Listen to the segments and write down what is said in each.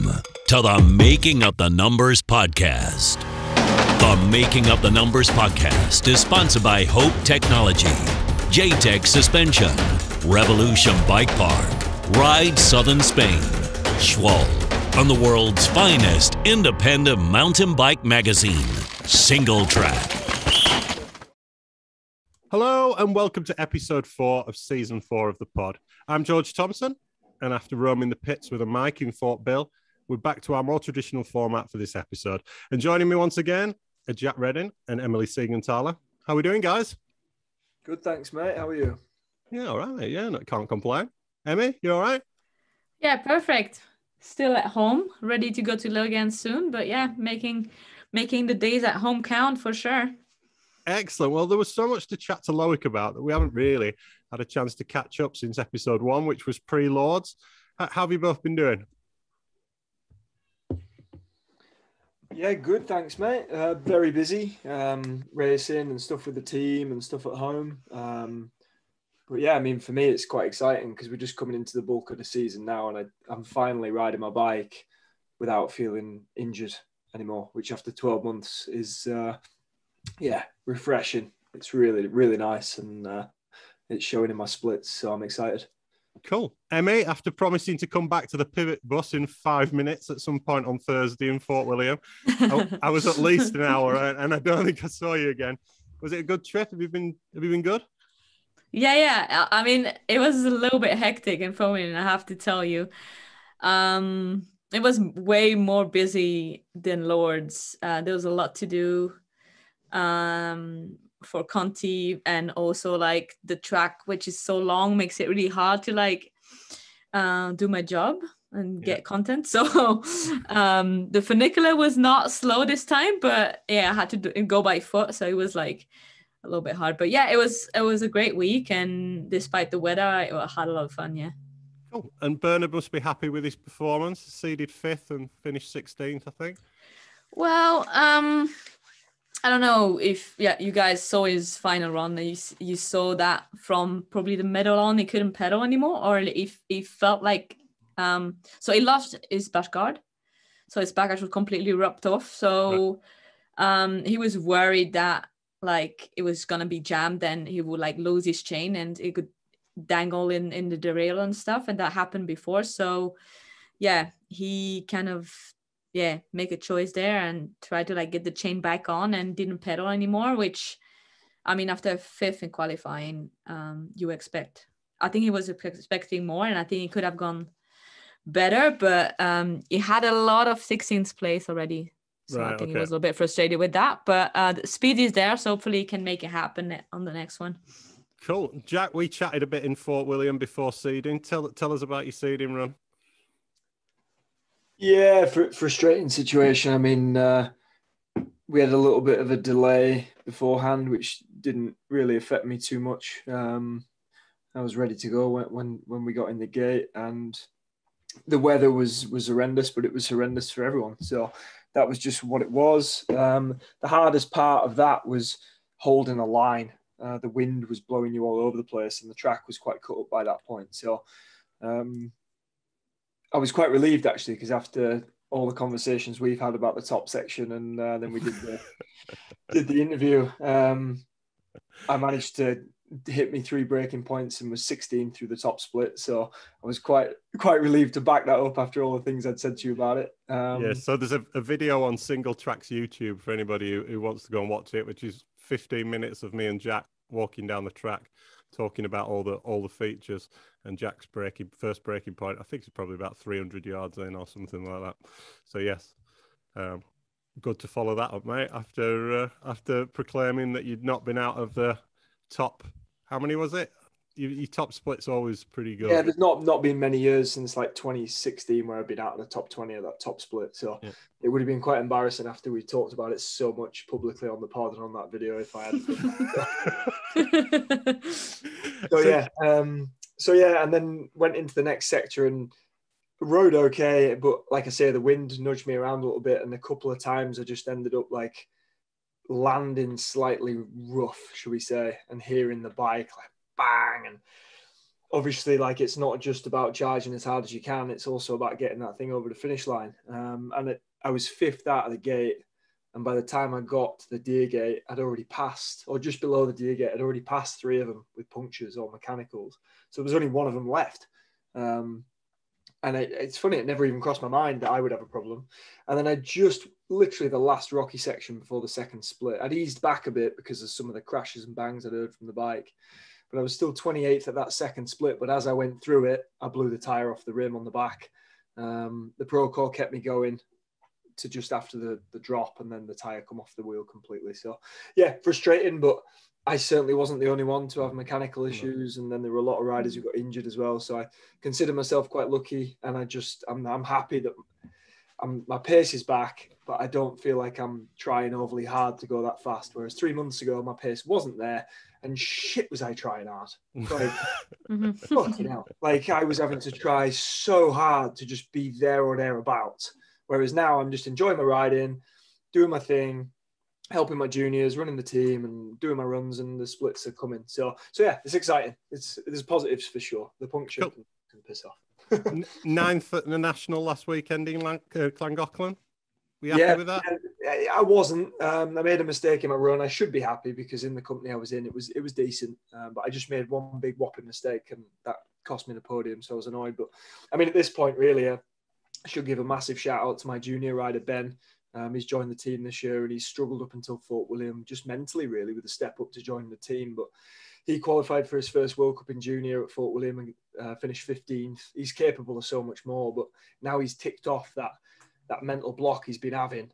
Welcome to the Making Up the Numbers podcast. The Making Up the Numbers podcast is sponsored by Hope Technology, J-Tech Suspension, Revolution Bike Park, Ride Southern Spain, Schwal, and the world's finest independent mountain bike magazine, Singletrack. Hello and welcome to episode 4 of season 4 of the pod. I'm George Thompson, and after roaming the pits with a mic in Fort Bill, we're back to our more traditional format for this episode. And joining me once again are Jack Redding and Emilie Siegenthaler. How are we doing, guys? Good, thanks, mate. How are you? Yeah, all right. Yeah, can't complain. Emmy, you all right? Yeah, perfect. Still at home, ready to go to Leogang soon. But yeah, making the days at home count for sure. Excellent. Well, there was so much to chat to Loic about that we haven't really had a chance to catch up since episode 1, which was pre-Lords. How have you both been doing? Yeah, good, thanks, mate. Very busy, racing and stuff with the team and stuff at home. But yeah, I mean, for me, it's quite exciting because we're just coming into the bulk of the season now, and I'm finally riding my bike without feeling injured anymore, which after 12 months is, refreshing. It's really, really nice, and it's showing in my splits, so I'm excited. Cool. Emmy, after promising to come back to the pivot bus in 5 minutes at some point on Thursday in Fort William, I was at least an hour, and I don't think I saw you again. Was it a good trip? Have you been good? Yeah. I mean, it was a little bit hectic in Fort William, I have to tell you. It was way more busy than Lords. There was a lot to do for Conti, and also like the track, which is so long, makes it really hard to like do my job and get content. So the funicular was not slow this time, but yeah, I had to go by foot, so it was like a little bit hard. But yeah, it was a great week, and despite the weather, I had a lot of fun. Yeah. Cool. And Bernard must be happy with his performance. Seeded 5th and finished 16th, I think. Well, I don't know if you guys saw his final run. You saw that from probably the middle on, he couldn't pedal anymore, or if he felt like so he lost his back guard, so his back guard was completely rubbed off. So he was worried that like it was gonna be jammed and he would like lose his chain and it could dangle in the derail and stuff, and that happened before. So yeah, he kind of make a choice there and try to like get the chain back on and didn't pedal anymore, which I mean, after 5th in qualifying, you expect. I think he was expecting more, and I think he could have gone better, but he had a lot of 16th place already. So I think he was a little bit frustrated with that, but the speed is there, so hopefully he can make it happen on the next one. Cool. Jack, we chatted a bit in Fort William before seeding. Tell us about your seeding run. Yeah, frustrating situation. I mean, we had a little bit of a delay beforehand, which didn't really affect me too much. I was ready to go when we got in the gate, and the weather was horrendous, but it was horrendous for everyone. So that was just what it was. The hardest part of that was holding a line. The wind was blowing you all over the place, and the track was quite cut up by that point. So I was quite relieved, actually, because after all the conversations we've had about the top section, and then we did the interview, I managed to hit me 3 braking points and was 16 through the top split. So I was quite relieved to back that up after all the things I'd said to you about it. So there's a video on Singletrack's YouTube for anybody who wants to go and watch it, which is 15 minutes of me and Jack walking down the track, talking about all the features, and Jack's first braking point, I think it's probably about 300 yards in or something like that. So yes, good to follow that up, mate. After proclaiming that you'd not been out of the top, how many was it? Your top split's always pretty good. Yeah, there's not been many years since like 2016 where I've been out of the top 20 of that top split. So It would have been quite embarrassing after we talked about it so much publicly on the pod and on that video if I hadn't. So and then went into the next sector and rode okay, but like I say, the wind nudged me around a little bit, and a couple of times I just ended up like landing slightly rough, should we say, and hearing the bike like bang, and obviously, like, it's not just about charging as hard as you can. It's also about getting that thing over the finish line. I was 5th out of the gate. And by the time I got to the deer gate, I'd already passed, or just below the deer gate, I'd already passed 3 of them with punctures or mechanicals. So there was only 1 of them left. And it's funny, it never even crossed my mind that I would have a problem. And then I just, literally the last rocky section before the second split, I'd eased back a bit because of some of the crashes and bangs I'd heard from the bike. But I was still 28th at that second split. But as I went through it, I blew the tyre off the rim on the back. The Pro Core kept me going to just after the drop, and then the tyre come off the wheel completely. So yeah, frustrating, but I certainly wasn't the only one to have mechanical issues, and then there were a lot of riders who got injured as well. So I consider myself quite lucky, and I'm happy that my pace is back, but I don't feel like I'm trying overly hard to go that fast. Whereas 3 months ago, my pace wasn't there, and shit was I trying hard. Like, fucking hell. Like, I was having to try so hard to just be there or thereabouts. Whereas now I'm just enjoying my riding, doing my thing, helping my juniors, running the team, and doing my runs, and the splits are coming. So yeah, it's exciting. There's positives for sure. The puncture can piss off. 9th at the national last weekend in Llangollen. Were you happy with that? I wasn't. I made a mistake in my run. I should be happy because in the company I was in, it was decent. But I just made one big whopping mistake, and that cost me the podium. So I was annoyed. But I mean, at this point, really, I should give a massive shout out to my junior rider, Ben. He's joined the team this year, and he's struggled up until Fort William, just mentally, really, with a step up to join the team. But he qualified for his first World Cup in junior at Fort William and finished 15th. He's capable of so much more, but now he's ticked off that mental block he's been having.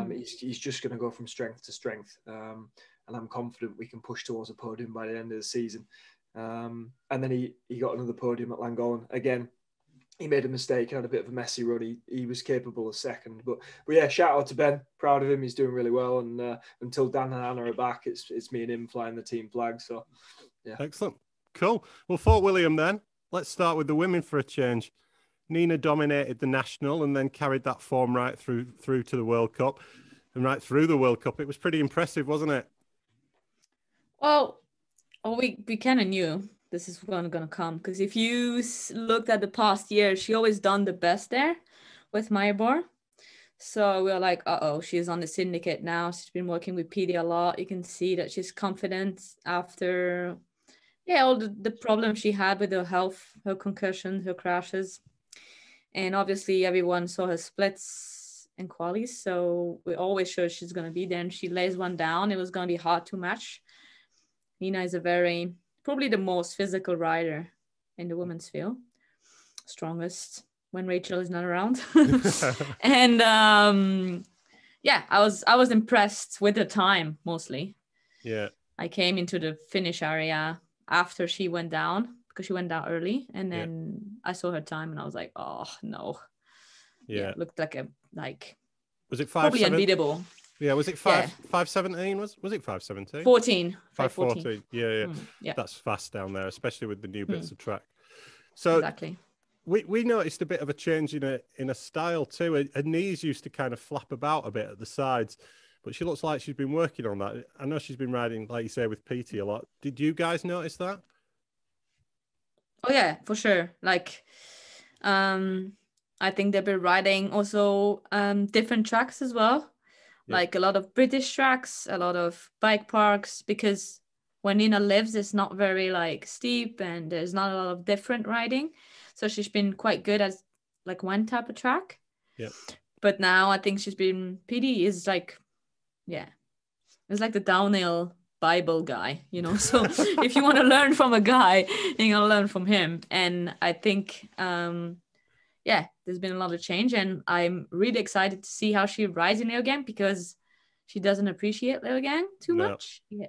He's just going to go from strength to strength. And I'm confident we can push towards a podium by the end of the season. And then he got another podium at Llangollen. Again, he made a mistake and had a bit of a messy run. He was capable of second. But yeah, shout out to Ben. Proud of him. He's doing really well. And until Dan and Anna are back, it's me and him flying the team flag. So, yeah. Excellent. Cool. Well, Fort William then. Let's start with the women for a change. Nina dominated the national and then carried that form right through to the World Cup. And right through the World Cup, it was pretty impressive, wasn't it? Well, we kind of knew this is going to come, because if you looked at the past year, she always done the best there with Maribor. So we were like, she's on the syndicate now. She's been working with PD a lot. You can see that she's confident after all the problems she had with her health, her concussions, her crashes. And obviously everyone saw her splits and qualies. So we always sure she's going to be there, and she lays one down. It was going to be hard to match. Nina is probably the most physical rider in the women's field. Strongest when Rachel is not around. And I was impressed with the time mostly. Yeah. I came into the finish area after she went down, because she went down early, and then I saw her time and I was like, oh no. Yeah, it looked like was it probably unbeatable. Yeah, was it 5:17? Was it 5:17? 14. 5:14. Yeah. That's fast down there, especially with the new bits of track. So exactly. We noticed a bit of a change in a style too. Her knees used to kind of flap about a bit at the sides, but she looks like she's been working on that. I know she's been riding, like you say, with PT a lot. Did you guys notice that? Oh yeah, for sure. Like, I think they've been riding also different tracks as well. Yeah. Like a lot of British tracks, a lot of bike parks, because where Nina lives, it's not very like steep and there's not a lot of different riding. So she's been quite good at like one type of track. Yeah. But now I think PD is like, it's like the downhill Bible guy, so if you want to learn from a guy, you're gonna learn from him. And I think there's been a lot of change, and I'm really excited to see how she rides in Leogang, because she doesn't appreciate Leogang too much. Yeah,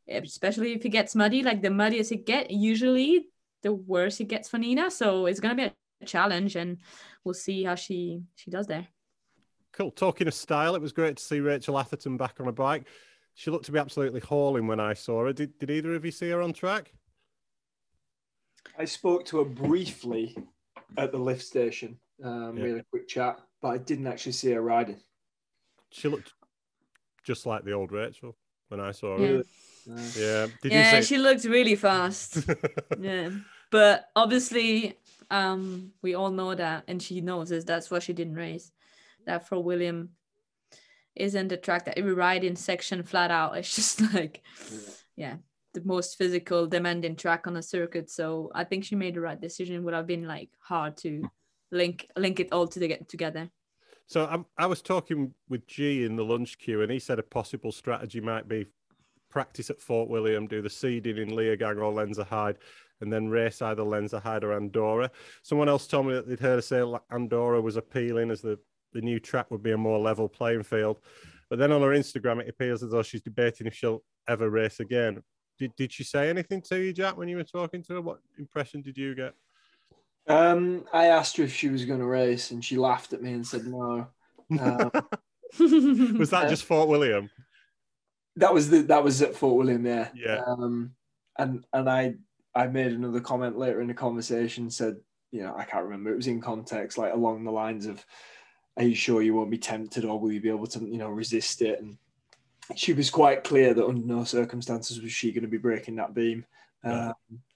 especially if it gets muddy. Like, the muddiest it gets, usually the worse it gets for Nina. So it's gonna be a challenge, and we'll see how she does there. Cool. Talking of style, it was great to see Rachel Atherton back on a bike. She looked to be absolutely hauling when I saw her. Did either of you see her on track? I spoke to her briefly at the lift station. We had a quick chat, but I didn't actually see her riding. She looked just like the old Rachel when I saw Yeah. her. Yeah. Did you see? She looked really fast. Yeah. But obviously, we all know that, and she knows this. That's why she didn't race. That Fort William isn't a track that every ride in section flat out. It's just like, yeah, the most physical, demanding track on the circuit. So I think she made the right decision. Would have been like hard to link it all together. So I was talking with G in the lunch queue, and he said a possible strategy might be practice at Fort William, do the seeding in Leogang or Lenzerheide, and then race either Lenzerheide or Andorra. Someone else told me that they'd heard her say Andorra was appealing as the new track would be a more level playing field. But then on her Instagram, it appears as though she's debating if she'll ever race again. Did she say anything to you, Jack, when you were talking to her? What impression did you get? I asked her if she was going to race, and she laughed at me and said no. Was that just Fort William? That was at Fort William, yeah. Yeah. And I made another comment later in the conversation, said, I can't remember. It was in context, like along the lines of, "Are you sure you won't be tempted, or will you be able to, resist it?" And she was quite clear that under no circumstances was she going to be breaking that beam.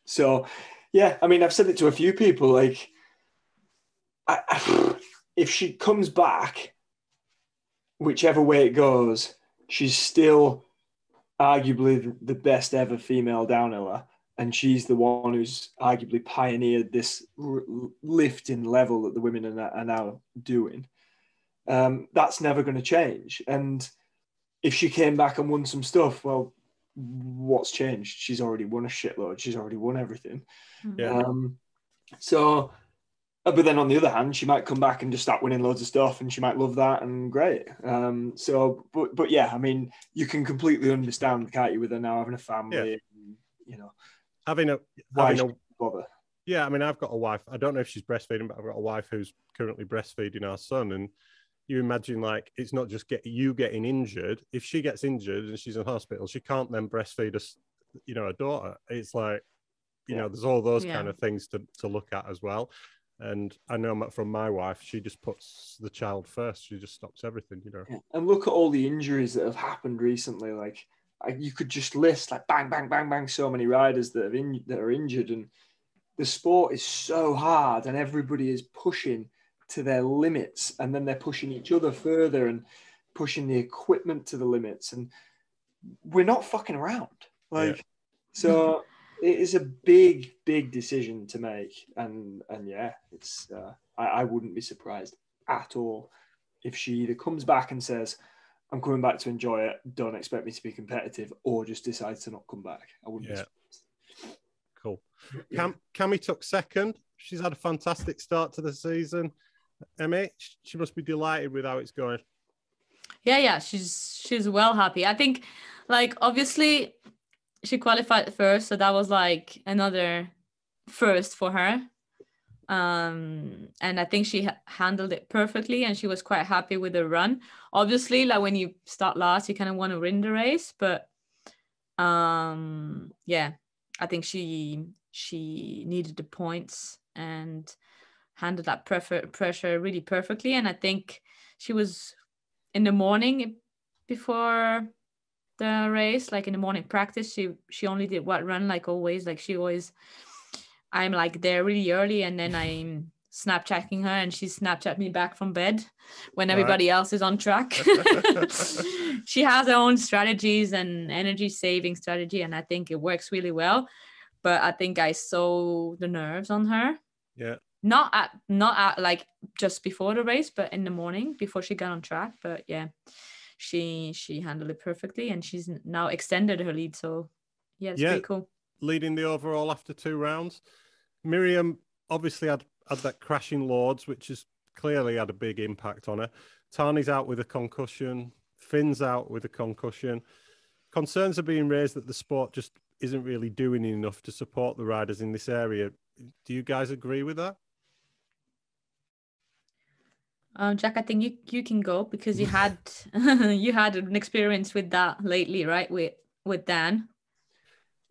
So, yeah, I mean, I've said it to a few people, like, if she comes back, whichever way it goes, she's still arguably the best ever female downhiller, and she's the one who's arguably pioneered this lifting level that the women are now doing. That's never going to change. And if she came back and won some stuff, well, what's changed? She's already won a shitload. She's already won everything. Yeah. But then on the other hand, she might come back and just start winning loads of stuff, and she might love that, and great. But yeah, I mean, you can completely understand, can't you, with her now having a family, and, having a bother. Yeah, I mean, I've got a wife. I don't know if she's breastfeeding, but I've got a wife who's currently breastfeeding our son, and you imagine, like, it's not just you getting injured. If she gets injured and she's in hospital, she can't then breastfeed us, a daughter. It's like, there's all those kind of things to look at as well. And I know from my wife, she just puts the child first. She just stops everything, Yeah. And look at all the injuries that have happened recently. Like, you could just list like bang, bang, bang, bang, so many riders that are injured, and the sport is so hard, and everybody is pushing to their limits, and then they're pushing each other further and pushing the equipment to the limits, and we're not fucking around. So it is a big, big decision to make, and yeah, it's I wouldn't be surprised at all if she either comes back and says, "I'm coming back to enjoy it, don't expect me to be competitive," or just decides to not come back. I wouldn't be surprised. Cool. Cami took second. She's had a fantastic start to the season. Emmy, she must be delighted with how it's going. Yeah, she's well happy. I think, like, obviously she qualified first, so that was like another first for her. And I think she handled it perfectly, and she was quite happy with the run. Obviously, like, when you start last, you kind of want to win the race, but yeah, I think she needed the points and handled that pressure really perfectly. And I think she was in the morning before the race, like in the morning practice, she only did one run, like always. Like, I'm like there really early, and then I'm Snapchatting her, and she Snapchat me back from bed when everybody else is on track. She has her own strategies and energy saving strategy, and I think it works really well. But I think I saw the nerves on her. Yeah. Not at like just before the race, but in the morning before she got on track. But yeah, she handled it perfectly, and she's now extended her lead. So yeah, it's pretty cool. Leading the overall after 2 rounds. Miriam obviously had that crash in Lords, which has clearly had a big impact on her. Tani's out with a concussion. Finn's out with a concussion. Concerns are being raised that the sport just isn't really doing enough to support the riders in this area. Do you guys agree with that? Jack, I think you can go, because you had you had an experience with that lately, right? With Dan.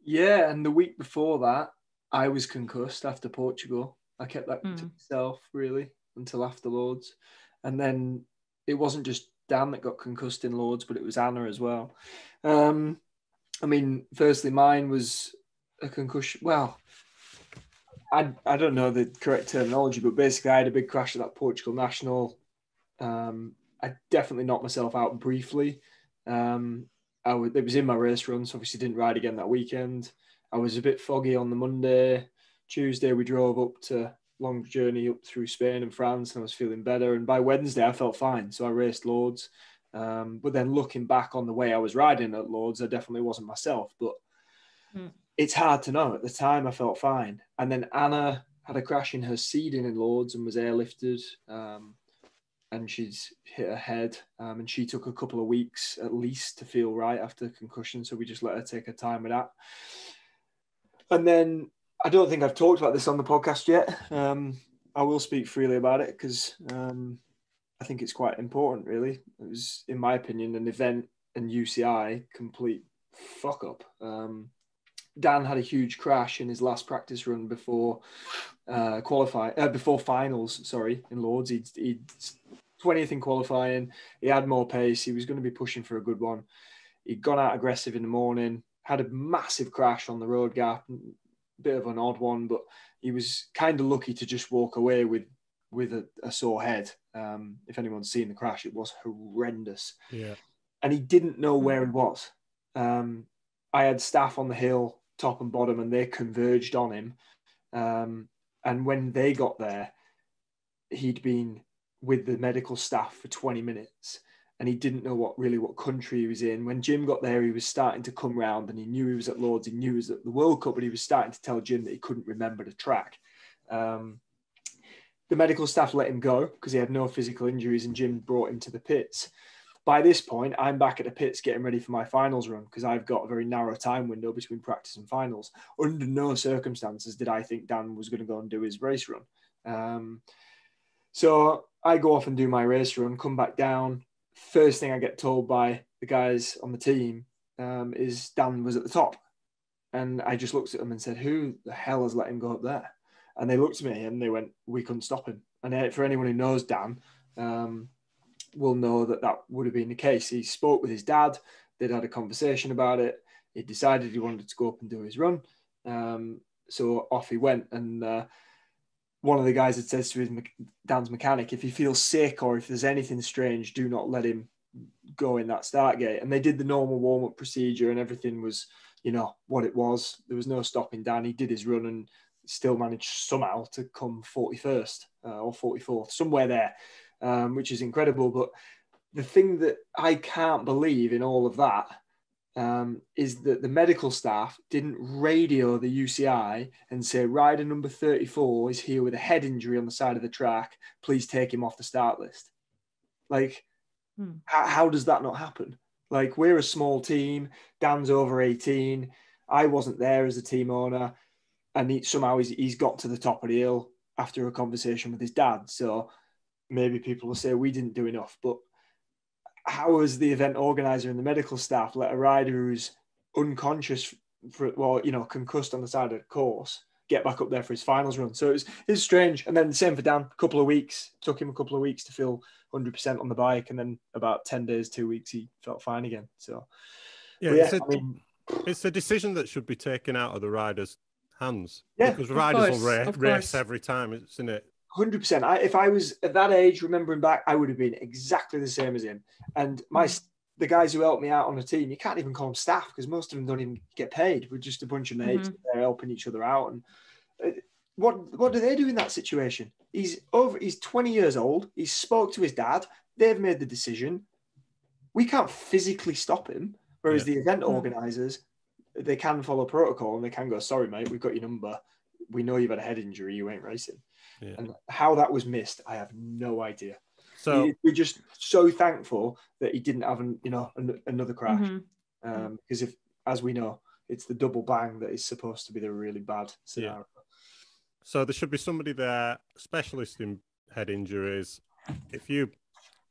Yeah, and the week before that, I was concussed after Portugal. I kept that to myself, really, until after Lords. And then it wasn't just Dan that got concussed in Lords, but it was Anna as well. I mean, firstly, mine was a concussion. Well, I don't know the correct terminology, but basically I had a big crash at that Portugal National. I definitely knocked myself out briefly. It was in my race run, so obviously didn't ride again that weekend. I was a bit foggy on the Monday. Tuesday, we drove up to long journey up through Spain and France, and I was feeling better. And by Wednesday, I felt fine, so I raced Lords. But then looking back on the way I was riding at Lords, I definitely wasn't myself. But it's hard to know. At the time, I felt fine. And then Anna had a crash in her seeding in Lords and was airlifted. And she's hit her head, and she took a couple of weeks at least to feel right after concussion. So we just let her take her time with that. And then I don't think I've talked about this on the podcast yet. I will speak freely about it because I think it's quite important, really. It was, in my opinion, an event and UCI complete fuck up. Dan had a huge crash in his last practice run before before finals, in Lords. He'd 20th in qualifying. He had more pace. He was going to be pushing for a good one. He'd gone out aggressive in the morning, had a massive crash on the road gap, bit of an odd one, but he was kind of lucky to just walk away with a sore head. If anyone's seen the crash, it was horrendous. Yeah. And he didn't know where he was. I had staff on the hill, top and bottom, and they converged on him. And when they got there, he'd been with the medical staff for 20 minutes and he didn't know what country he was in. When Jim got there, he was starting to come round and he knew he was at Lords, he knew he was at the World Cup, but he was starting to tell Jim that he couldn't remember the track. The medical staff let him go because he had no physical injuries and Jim brought him to the pits. By this point, I'm back at the pits getting ready for my finals run because I've got a very narrow time window between practice and finals. Under no circumstances did I think Dan was going to go and do his race run. So I go off and do my race run, come back down. First thing I get told by the guys on the team is Dan was at the top. And I just looked at them and said, who the hell has let him go up there? And they looked at me and they went, we couldn't stop him. And for anyone who knows Dan, will know that would have been the case. He spoke with his dad. They'd had a conversation about it. He decided he wanted to go up and do his run. So off he went. And one of the guys had says to Dan's mechanic, if he feels sick or if there's anything strange, do not let him go in that start gate. And they did the normal warm-up procedure and everything was, what it was. There was no stopping Dan. He did his run and still managed somehow to come 41st or 44th, somewhere there, which is incredible. But the thing that I can't believe in all of that is that the medical staff didn't radio the UCI and say, rider number 34 is here with a head injury on the side of the track. Please take him off the start list. Like, how does that not happen? Like, we're a small team. Dan's over 18. I wasn't there as a team owner. And somehow he's got to the top of the hill after a conversation with his dad. So maybe people will say we didn't do enough. But how has the event organizer and the medical staff let a rider who's unconscious, concussed on the side of the course, get back up there for his finals run? So it's strange. And then the same for Dan, took him a couple of weeks to feel 100% on the bike. And then about 10 days, 2 weeks, he felt fine again. So, it's a decision that should be taken out of the rider's hands. Yeah, because riders will race every time, isn't it? 100%. If I was at that age, remembering back, I would have been exactly the same as him. And the guys who helped me out on the team, you can't even call them staff because most of them don't even get paid. We're just a bunch of mates. They're helping each other out. And what do they do in that situation? He's 20 years old. He spoke to his dad. They've made the decision. We can't physically stop him. Whereas the event organizers, they can follow protocol and they can go, sorry, mate, we've got your number. We know you've had a head injury. You ain't racing. Yeah. And how that was missed, I have no idea. So we're just so thankful that he didn't have another crash. Because as we know, it's the double bang that is supposed to be the really bad scenario. Yeah. So there should be somebody there, specialist in head injuries. If you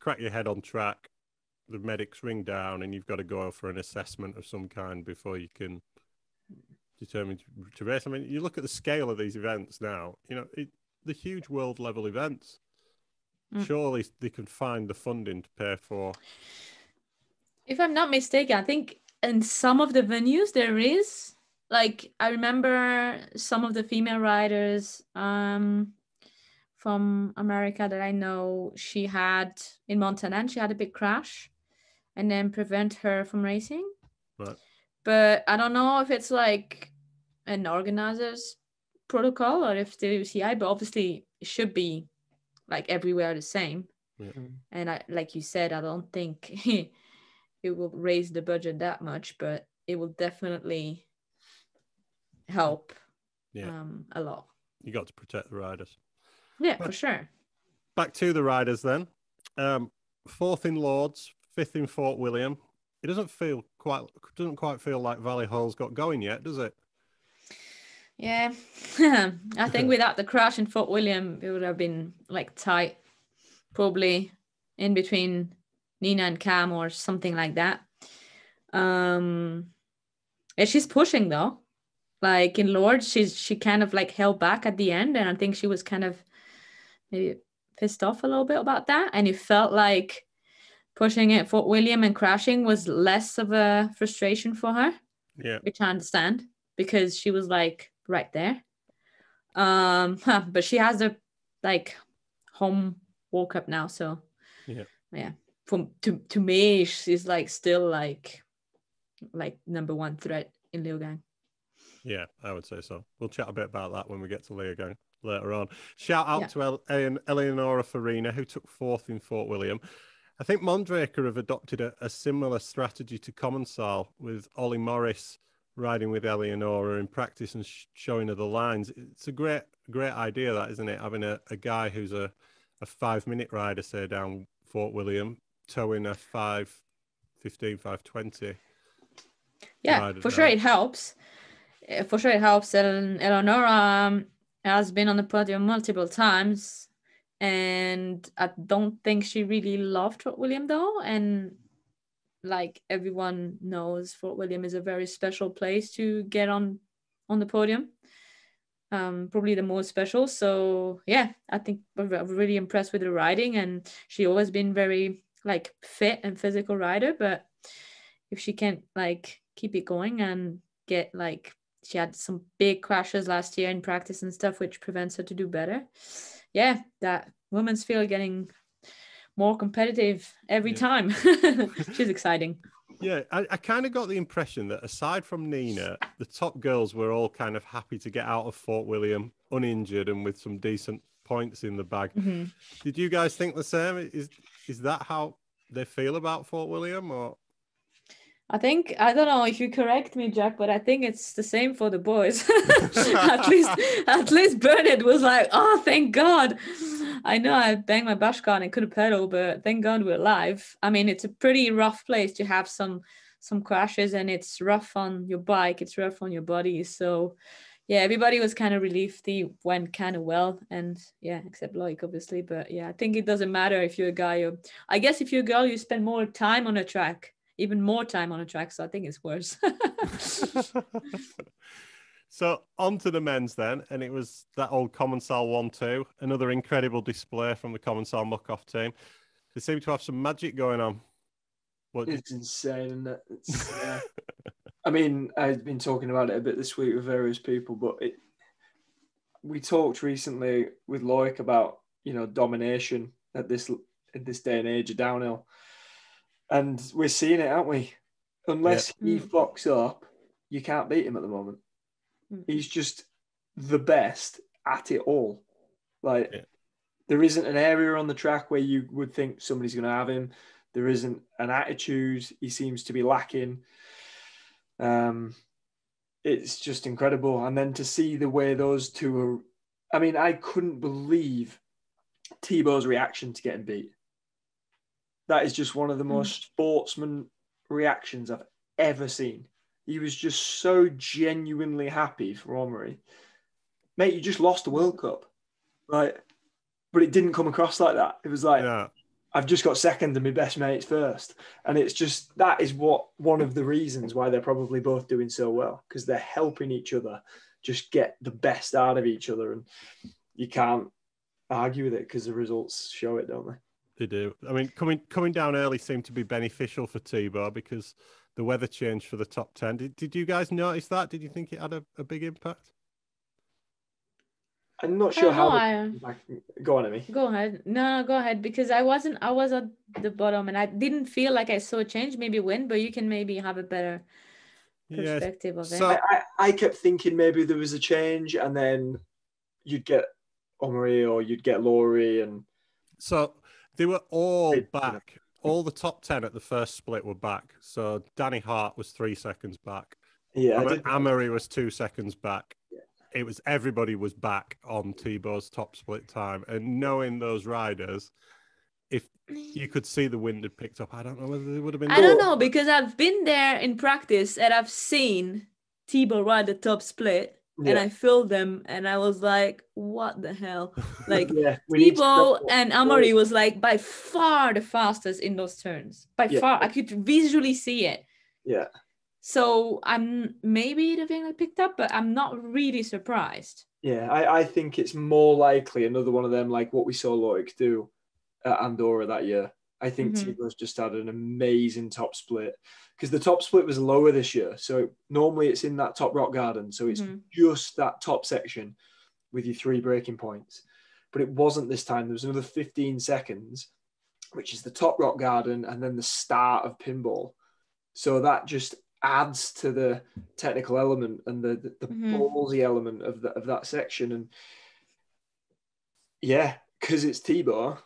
crack your head on track, the medics ring down and you've got to go for an assessment of some kind before you can determine to race. I mean, you look at the scale of these events now, the huge world level events. Surely they can find the funding to pay for. If I'm not mistaken, I think in some of the venues there is like I remember some of the female riders from America that I know, she had in Montana, and she had a big crash and then prevent her from racing. Right. But I don't know if it's like an organizer's protocol or if the UCI, but obviously it should be like everywhere the same. Yeah. And I, like you said, I don't think it will raise the budget that much, but it will definitely help a lot. You got to protect the riders. Yeah, for sure. Back to the riders then. 4th in Lords, 5th in Fort William. It doesn't quite feel like Valley Hall's got going yet, does it? Yeah, I think without the crash in Fort William, it would have been like tight, probably in between Nina and Cam or something like that. Yeah, she's pushing though. Like in Lords, she kind of like held back at the end, and I think she was kind of maybe pissed off a little bit about that. And it felt like pushing at Fort William and crashing was less of a frustration for her. Yeah, which I understand because she was like right there. But she has a like home World Cup now, so yeah. To me, she's like still like number 1 threat in Leogang. Yeah, I would say so. We'll chat a bit about that when we get to Leogang later on. Shout out to Eleonora Farina, who took 4th in Fort William. I think Mondraker have adopted a similar strategy to Commensal, with Ollie Morris riding with Eleonora in practice and showing her the lines. It's a great idea, that, isn't it? Having a guy who's a 5-minute rider, say, down Fort William, towing a 5:15, 5:20. Yeah, for sure it helps. For sure it helps. And Eleonora has been on the podium multiple times, and I don't think she really loved Fort William though. And like everyone knows, Fort William is a very special place to get on the podium. Probably the most special. So yeah, I think I'm really impressed with her riding, and she always been very like fit and physical rider. But if she can like keep it going and get like, she had some big crashes last year in practice and stuff, which prevents her to do better. Yeah, that women's field getting more competitive every time. She's exciting. Yeah, I kind of got the impression that aside from Nina, the top girls were all kind of happy to get out of Fort William uninjured and with some decent points in the bag. Mm-hmm. Did you guys think the same? Is that how they feel about Fort William, or? I think, I don't know if you correct me, Jack, but I think it's the same for the boys. at least Bernard was like, oh, thank God. I know I banged my Bashka and I couldn't pedal, but thank God we're alive. I mean, it's a pretty rough place to have some crashes, and it's rough on your bike, it's rough on your body. So yeah, everybody was kind of relieved it went kind of well, and yeah, except Loic, obviously. But yeah, I think it doesn't matter if you're a guy or, I guess if you're a girl, you spend more time on a track. Even more time on a track, so I think it's worse. So on to the men's then, and it was that old Commensal 1-2, another incredible display from the Commensal muck-off team. They seem to have some magic going on. It's insane, isn't it? I mean, I've been talking about it a bit this week with various people, but we talked recently with Loic about, domination at this day and age of downhill. And we're seeing it, aren't we? Unless he fucks up, you can't beat him at the moment. He's just the best at it all. There isn't an area on the track where you would think somebody's going to have him. There isn't an attitude he seems to be lacking. It's just incredible. And then to see the way those two are... I mean, I couldn't believe Thibaut's reaction to getting beat. That is just one of the most sportsman reactions I've ever seen. He was just so genuinely happy for Emilie. Mate, you just lost the World Cup. Right? But it didn't come across like that. It was like, I've just got second and my best mate's first. And it's just, that is one of the reasons why they're probably both doing so well, because they're helping each other just get the best out of each other. And you can't argue with it because the results show it, don't they? They do. I mean, coming down early seemed to be beneficial for Tebow because the weather changed for the top 10. Did you guys notice that? Did you think it had a big impact? I'm not sure how. Go on, Emi. Go ahead. No, go ahead, because I was at the bottom and I didn't feel like I saw a change, maybe wind, but you can maybe have a better perspective of it. So I kept thinking maybe there was a change and then you'd get Emilie or you'd get Laurie, and so they were all back. All the top 10 at the first split were back. So Danny Hart was 3 seconds back. Yeah, Emilie was 2 seconds back. Yeah. Everybody was back on Tebow's top split time. And knowing those riders, if you could see the wind had picked up, I don't know whether they would have been. I don't know, because I've been there in practice and I've seen Tebow ride the top split. Yeah. And I filled them and I was like, what the hell? Like Tebow and Emilie was like by far the fastest in those turns. By far. I could visually see it. Yeah. So I'm maybe the thing that picked up, but I'm not really surprised. Yeah, I think it's more likely another one of them like what we saw Loic do at Andorra that year. I think Tebow's just had an amazing top split because the top split was lower this year. So normally it's in that top rock garden. So it's just that top section with your 3 braking points. But it wasn't this time. There was another 15 seconds, which is the top rock garden and then the start of pinball. So that just adds to the technical element and the ballsy element of that section. And yeah, because it's Tebow,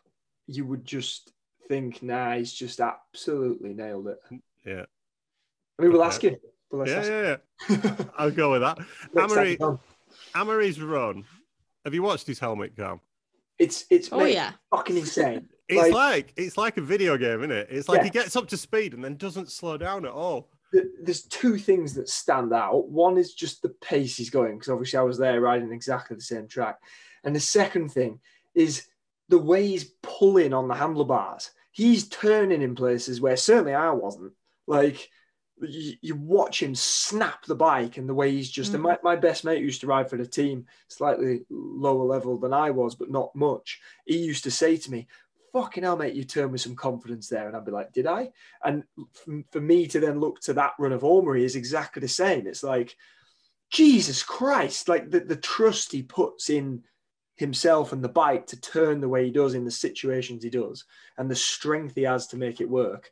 you would just think, nah, he's just absolutely nailed it. Yeah. I mean, we'll ask him. Yeah. I'll go with that. Emirie's run. Have you watched his helmet cam? It's fucking insane. It's like a video game, isn't it? It's like he gets up to speed and then doesn't slow down at all. There's 2 things that stand out. One is just the pace he's going, because obviously I was there riding exactly the same track. And the second thing is the way he's pulling on the handlebars. He's turning in places where certainly I wasn't. Like, you watch him snap the bike and the way he's just... And my best mate used to ride for the team, slightly lower level than I was, but not much. He used to say to me, fucking hell, mate, you turn with some confidence there. And I'd be like, did I? And for me to then look to that run of Emilie is exactly the same. It's like, Jesus Christ, like the trust he puts in himself and the bike to turn the way he does in the situations he does and the strength he has to make it work.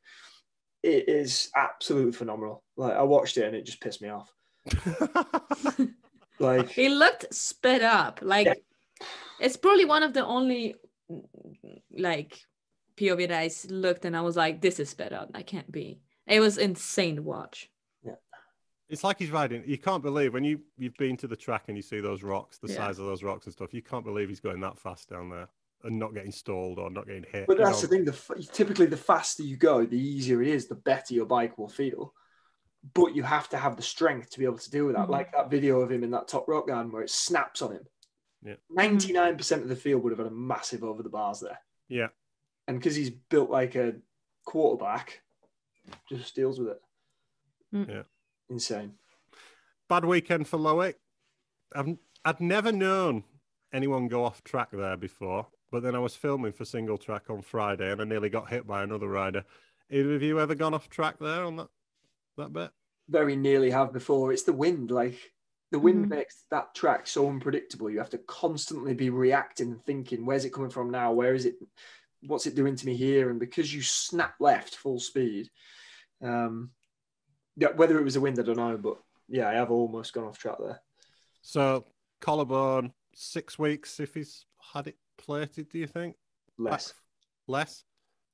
It is absolutely phenomenal. Like, I watched it and it just pissed me off. Like, he looked sped up. Like, it's probably one of the only like POV that I looked and I was like, this is sped up. I can't be. It was insane to watch. Yeah. It's like he's riding. You can't believe when you've been to the track and you see those rocks, the size of those rocks and stuff. You can't believe he's going that fast down there and not getting stalled or not getting hit. But that's the thing. Typically, the faster you go, the easier it is, the better your bike will feel. But you have to have the strength to be able to deal with that. Like that video of him in that top rock garden where it snaps on him. Yeah. 99% of the field would have had a massive over the bars there. Yeah. And because he's built like a quarterback, just deals with it. Yeah. Insane. Bad weekend for Loic. I'd never known anyone go off track there before, but then I was filming for Singletrack on Friday and I nearly got hit by another rider. Either of you ever gone off track there on that bit? Very nearly have before. It's the wind. Like, the wind makes that track so unpredictable. You have to constantly be reacting and thinking, where's it coming from now? Where is it? What's it doing to me here? And because you snap left full speed, whether it was a wind, I don't know. But yeah, I have almost gone off track there. So collarbone, 6 weeks if he's had it plated, do you think? Less.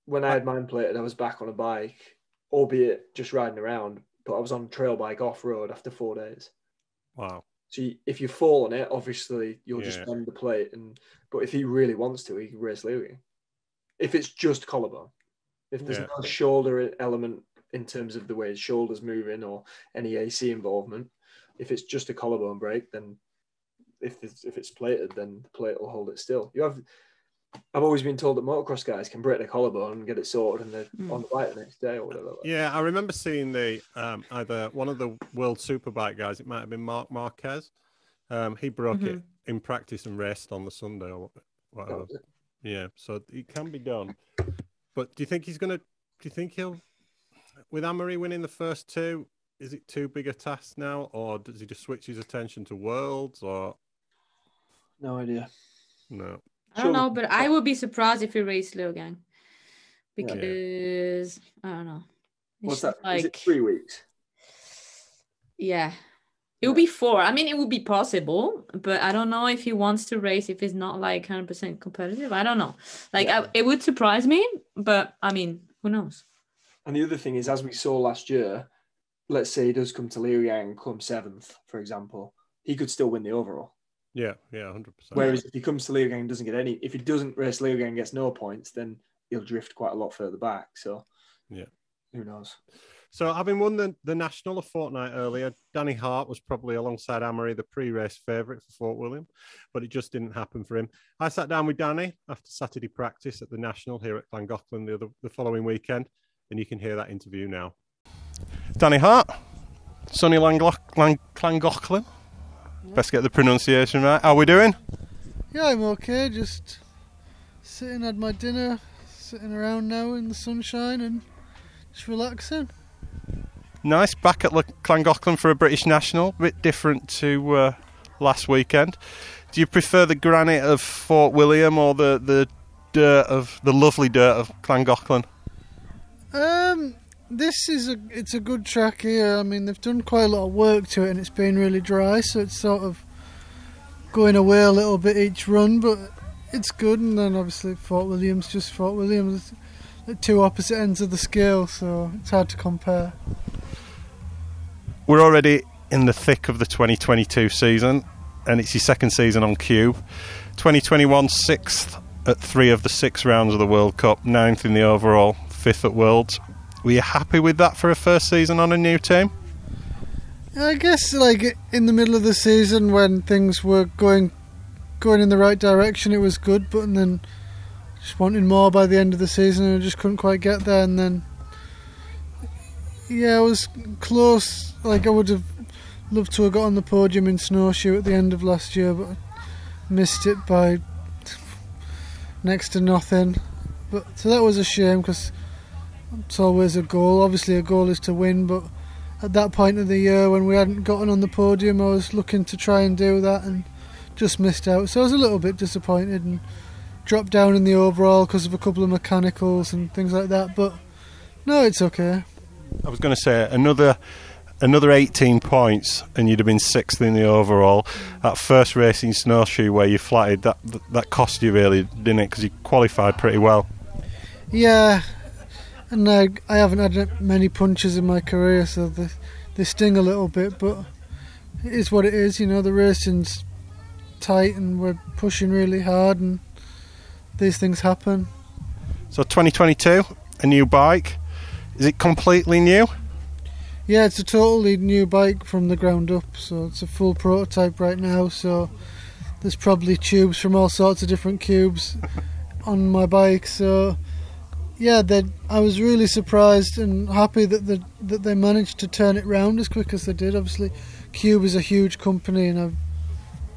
When I had mine plated, I was back on a bike, albeit just riding around, but I was on a trail bike off-road after 4 days. Wow. So if you fall on it, obviously you'll just bend the plate. But if he really wants to, he can race Leogang. If it's just collarbone. If there's no shoulder element in terms of the way his shoulder's moving or any AC involvement, if it's just a collarbone break, then if it's plated, then the plate will hold it still. I've always been told that motocross guys can break their collarbone and get it sorted and they're on the bike the next day or whatever. Yeah, I remember seeing the either one of the World Superbike guys, it might have been Mark Marquez. He broke it in practice and raced on the Sunday or whatever. Yeah, so it can be done. But do you think he'll, with Emilie winning the first two, is it too big a task now, or does he just switch his attention to Worlds, or? No idea. No. I don't know, but I would be surprised if he raced Leogang. Because, I don't know. What's that? Is it 3 weeks? Yeah. It will be 4. I mean, it would be possible, but I don't know if he wants to race if it's not like 100% competitive. I don't know. It would surprise me, but I mean, who knows? And the other thing is, as we saw last year, let's say he does come to Leogang and come 7th, for example, he could still win the overall. Yeah, 100%. Whereas if he comes to Leogang and doesn't get any, if he doesn't race Leogang and gets no points, then he'll drift quite a lot further back. So, yeah, who knows? So, having won the national a fortnight earlier, Danny Hart was probably alongside Emilie the pre-race favourite for Fort William, but it just didn't happen for him. I sat down with Danny after Saturday practice at the national here at Llangollen the following weekend, and you can hear that interview now. Danny Hart, sunny Llangollen. Best get the pronunciation right. How are we doing? Yeah, I'm okay. Just sitting, had my dinner, sitting around now in the sunshine and just relaxing. Nice. Back at Llangollen for a British National. A bit different to last weekend. Do you prefer the granite of Fort William or the lovely dirt of Llangollen? It's a good track here. I mean, they've done quite a lot of work to it and it's been really dry, so it's sort of going away a little bit each run, but it's good. And then obviously Fort William's just Fort William's, at two opposite ends of the scale, so it's hard to compare. We're already in the thick of the 2022 season, and it's your second season on Cube. 2021 6th at 3 of the 6 rounds of the World Cup, 9th in the overall, 5th at Worlds. Were you happy with that for a first season on a new team? I guess like in the middle of the season when things were going in the right direction, it was good, but then just wanting more by the end of the season and I just couldn't quite get there. And then I was close. Like I would have loved to have got on the podium in snowshoe at the end of last year, but I missed it by next to nothing. So that was a shame because it's always a goal. Obviously a goal is to win, but at that point of the year when we hadn't gotten on the podium, I was looking to try and do that and just missed out. So I was a little bit disappointed and dropped down in the overall because of a couple of mechanicals and things like that, but no, it's okay. I was going to say another 18 points and you'd have been 6th in the overall. That first race in snowshoe where you flatted, that cost you really, didn't it? Because you qualified pretty well. Yeah, and I haven't had many punches in my career, so they sting a little bit, but it is what it is. You know, the racing's tight and we're pushing really hard and these things happen. So 2022, a new bike. Is it completely new? Yeah, it's a totally new bike from the ground up, so it's a full prototype right now, so there's probably tubes from all sorts of different cubes on my bike, so yeah, I was really surprised and happy that they managed to turn it round as quick as they did. Obviously, Cube is a huge company and I've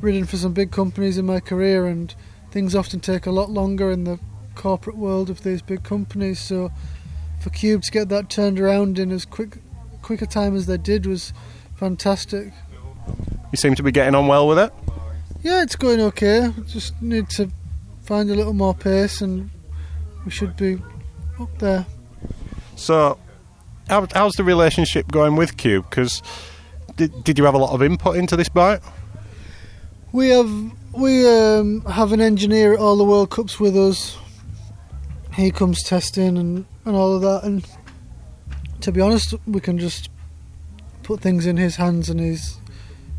ridden for some big companies in my career and things often take a lot longer in the corporate world of these big companies, so for Cube to get that turned around in as quick a time as they did was fantastic. You seem to be getting on well with it? Yeah, it's going okay. Just need to find a little more pace and we should be up there. So how's the relationship going with Cube? Because did you have a lot of input into this bike? We have an engineer at all the World Cups with us. He comes testing and all of that, and to be honest, we can just put things in his hands and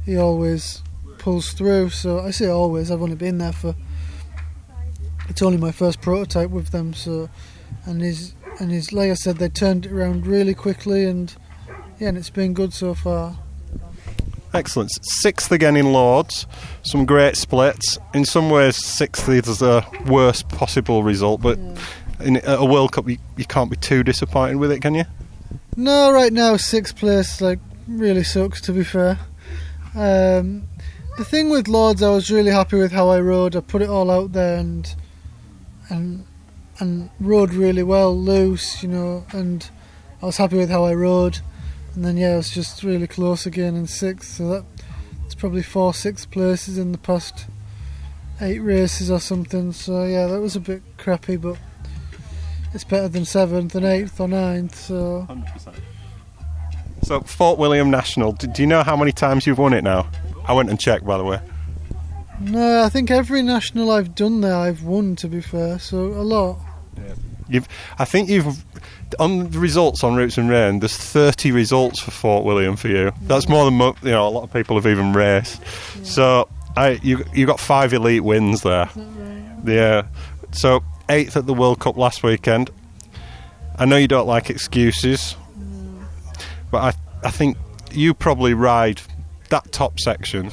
he always pulls through. So I say always, I've only been there it's only my first prototype with them, so and he's like I said, they turned it around really quickly and it's been good so far. Excellent. 6th again in Lords, some great splits. In some ways 6th is the worst possible result, but in a World Cup you can't be too disappointed with it, can you? No, right now 6th place really sucks, to be fair. The thing with Lords, I was really happy with how I rode. I put it all out there and and rode really well, loose, and I was happy with how I rode. And then I was just really close again in 6th, so it's probably 4 6th places in the past 8 races or something. So that was a bit crappy, but it's better than 7th and 8th or 9th. So 100%. So Fort William National, do you know how many times you've won it now? I went and checked, by the way. No, I think every national I've done there I've won, to be fair, so a lot. Yeah. I think you've on the results on Roots and Rain. There's 30 results for Fort William for you. That's more than a lot of people have even raced. Yeah. So you got 5 elite wins there. Right? Yeah. So 8th at the World Cup last weekend. I know you don't like excuses, but I think you probably ride that top section,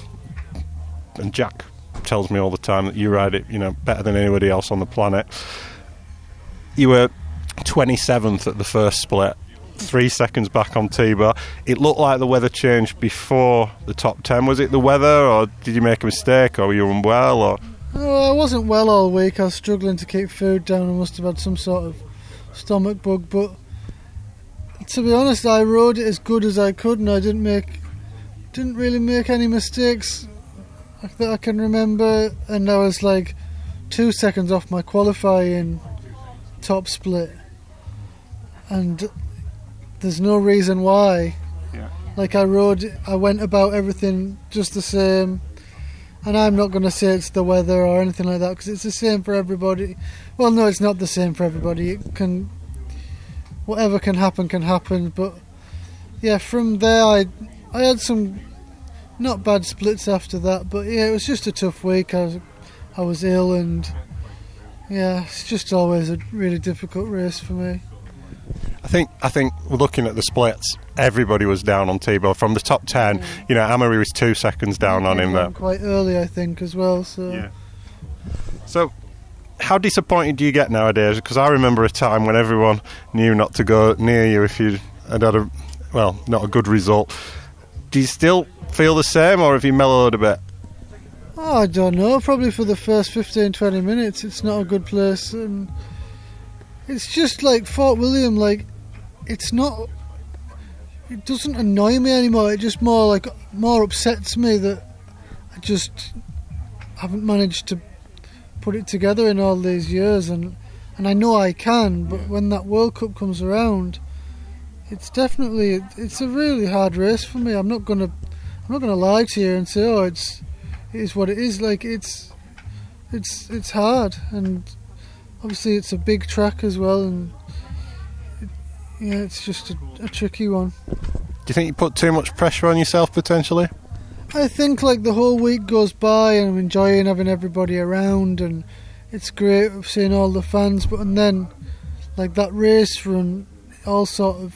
and Jack tells me all the time that you ride it, better than anybody else on the planet. You were 27th at the first split, 3 seconds back on T-bar. It looked like the weather changed before the top 10. Was it the weather, or did you make a mistake, or were you unwell? Or I wasn't well all week. I was struggling to keep food down. I must have had some sort of stomach bug, but to be honest, I rode it as good as I could, and I didn't really make any mistakes that I can remember, and I was like 2 seconds off my qualifying top split, and there's no reason why. Like I went about everything just the same, and I'm not going to say it's the weather or anything like that, because it's the same for everybody. Well, no, it's not the same for everybody. Whatever can happen, but from there I had some not bad splits after that, but it was just a tough week. I was ill, and it's just always a really difficult race for me. I think looking at the splits, everybody was down on T-bar from the top 10. Emilie was 2 seconds down on him there. Quite early, I think, as well. So. So, how disappointed do you get nowadays? Because I remember a time when everyone knew not to go near you if you had not a good result. Do you still feel the same, or have you mellowed a bit? Oh, I don't know. Probably for the first 15-20 minutes, it's not a good place, and it's just like Fort William. Like, it doesn't annoy me anymore. It just more upsets me that I just haven't managed to put it together in all these years, and I know I can. But when that World Cup comes around, it's a really hard race for me. I'm not gonna lie to you and say, it is what it is. Like it's hard, and obviously it's a big track as well, and it's just a tricky one. Do you think you put too much pressure on yourself potentially? I think the whole week goes by and I'm enjoying having everybody around, and it's great seeing all the fans, and then that race run all sort of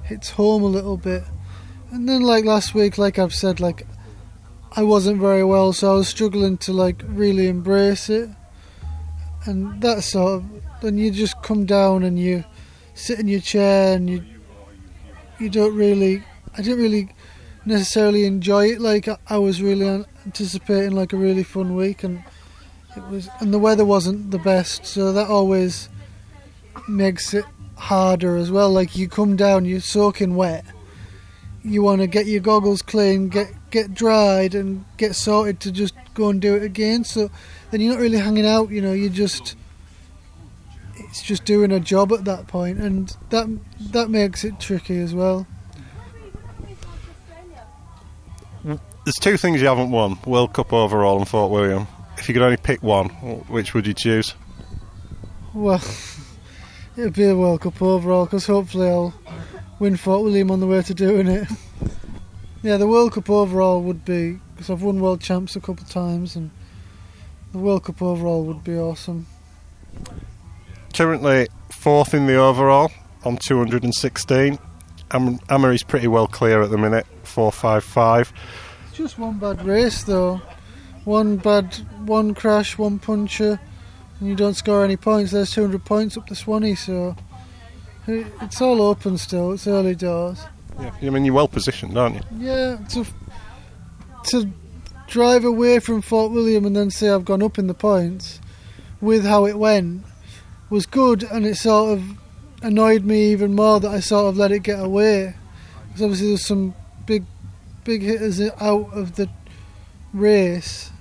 hits home a little bit. And then last week, I've said, I wasn't very well, so I was struggling to really embrace it, and that sort of, then you just come down and you sit in your chair, and you don't really, I didn't really necessarily enjoy it I was really anticipating a really fun week, and the weather wasn't the best, so that always makes it harder as well. You come down, you're soaking wet, you want to get your goggles clean, get dried and get sorted to just go and do it again, so then you're not really hanging out, it's just doing a job at that point, and that makes it tricky as well. There's 2 things you haven't won: World Cup overall and Fort William. If you could only pick one, which would you choose? Well, it'd be a World Cup overall, because hopefully I'll win Fort William on the way to doing it. The World Cup overall would be, because I've won World Champs a couple of times, and the World Cup overall would be awesome. Currently 4th in the overall on 216. Emilie's pretty well clear at the minute, 455. Just one bad race though. One crash, one puncture, and you don't score any points. There's 200 points up the Swanee, so it's all open still. It's early doors. Yeah, you're well positioned, aren't you? Yeah, to drive away from Fort William and then say I've gone up in the points with how it went was good, and it sort of annoyed me even more that I sort of let it get away. Because obviously there's some big hitters out of the race,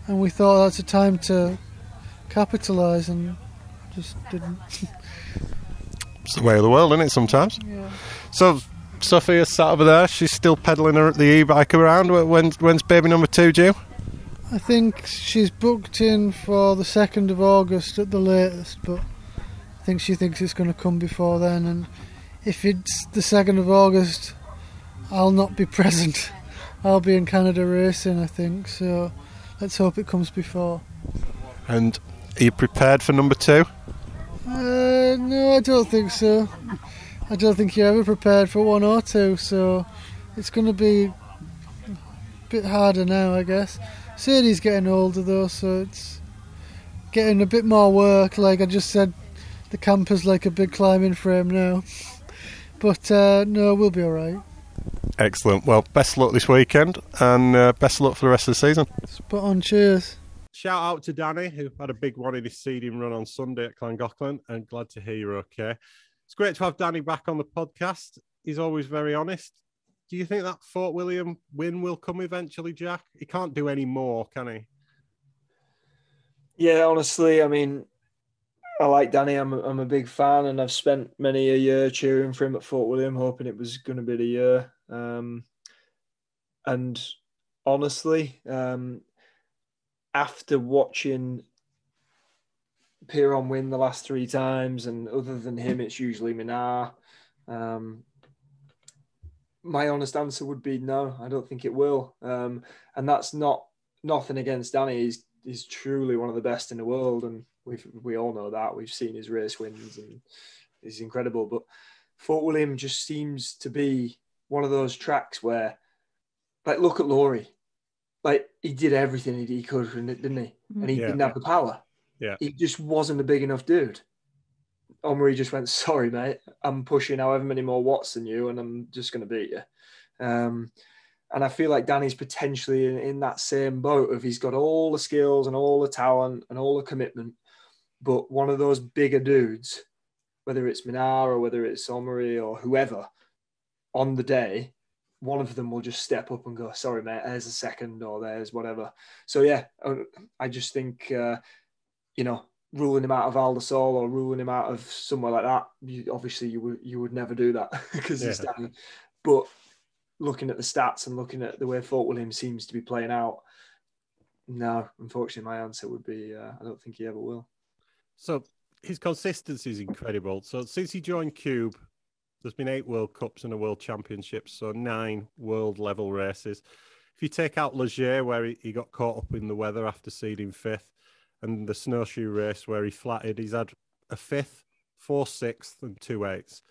and we thought that's a time to capitalise, and just didn't. It's the way of the world, isn't it, sometimes? Yeah. So Sophia sat over there, she's still pedalling the e-bike around. When's baby number 2 due? I think she's booked in for the 2nd of August at the latest, but I think she thinks it's going to come before then, and if it's the 2nd of August, I'll not be present. I'll be in Canada racing, I think, so let's hope it comes before. And are you prepared for number 2? No, I don't think so. I don't think you're ever prepared for 1 or 2, so it's going to be a bit harder now, I guess. Sadie's getting older though, so it's getting a bit more work. Like I just said, the camper's like a big climbing frame now. But no, we'll be alright. Excellent. Well, best of luck this weekend, and best of luck for the rest of the season. Spot on, cheers. Shout out to Danny, who had a big one in his seeding run on Sunday at Llangollen, and glad to hear you're okay. It's great to have Danny back on the podcast. He's always very honest. Do you think that Fort William win will come eventually, Jack? He can't do any more, can he? Yeah, honestly, I mean, I like Danny. I'm a big fan, and I've spent many a year cheering for him at Fort William, hoping it was going to be the year. And honestly, after watching Piron win the last 3 times, and other than him, it's usually Minar. My honest answer would be no, I don't think it will. And that's nothing against Danny. He's truly one of the best in the world, and we all know that. We've seen his race wins, and he's incredible. But Fort William just seems to be one of those tracks where, like, look at Laurie. Like, he did everything he could, didn't he? And he didn't have the power. Yeah. He just wasn't a big enough dude. Omri just went, sorry, mate, I'm pushing however many more watts than you, and I'm just going to beat you. And I feel like Danny's potentially in that same boat of he's got all the skills and all the talent and all the commitment, but one of those bigger dudes, whether it's Minar or whether it's Omri or whoever, on the day, one of them will just step up and go, sorry, mate, there's a second, or there's whatever. So, yeah, I just think, ruling him out of Aldasol or ruling him out of somewhere like that, you would never do that because it's Danny. But looking at the stats and looking at the way Fort William seems to be playing out, no, unfortunately, my answer would be I don't think he ever will. So his consistency is incredible. So since he joined Cube, there's been 8 World Cups and a World Championship, so 9 world level races. If you take out Leger, where he got caught up in the weather after seeding 5th, and the snowshoe race where he flatted, he's had a 5th, 4 6th, and 2 8ths.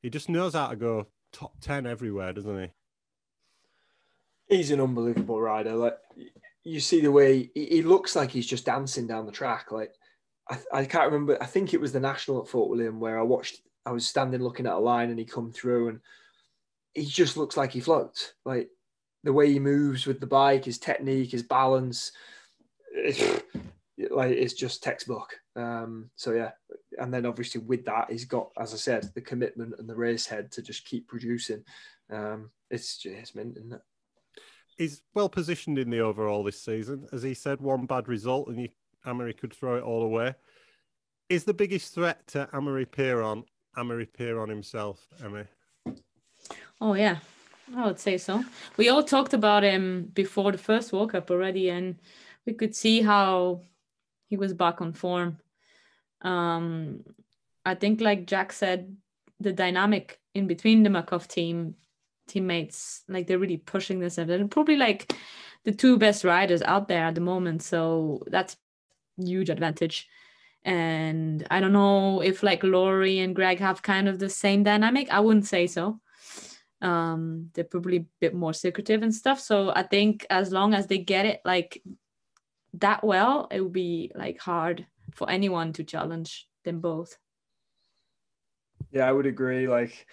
He just knows how to go top 10 everywhere, doesn't he? He's an unbelievable rider. Like, you see the way he looks like he's just dancing down the track. Like, I can't remember. I think it was the National at Fort William where I was standing looking at a line and he come through, and he just looks like he floats. Like, the way he moves with the bike, his technique, his balance, it's just textbook. So yeah, and then obviously with that, he's got, as I said, the commitment and the race head to just keep producing. It's mint, isn't it? He's well positioned in the overall this season. As he said, one bad result and Emilie could throw it all away. Is the biggest threat to Emilie Piron himself, Emmy? Oh yeah, I would say so. We all talked about him before the first World Cup already, and we could see how he was back on form. I think, like Jack said, the dynamic in between the Markov teammates, like, they're really pushing this, and they're probably like the 2 best riders out there at the moment. So that's a huge advantage. And I don't know if like Laurie and Greg have kind of the same dynamic. I wouldn't say so. They're probably a bit more secretive and stuff. So I think as long as they get it like that well, it will be like hard for anyone to challenge them both. Yeah, I would agree. Like,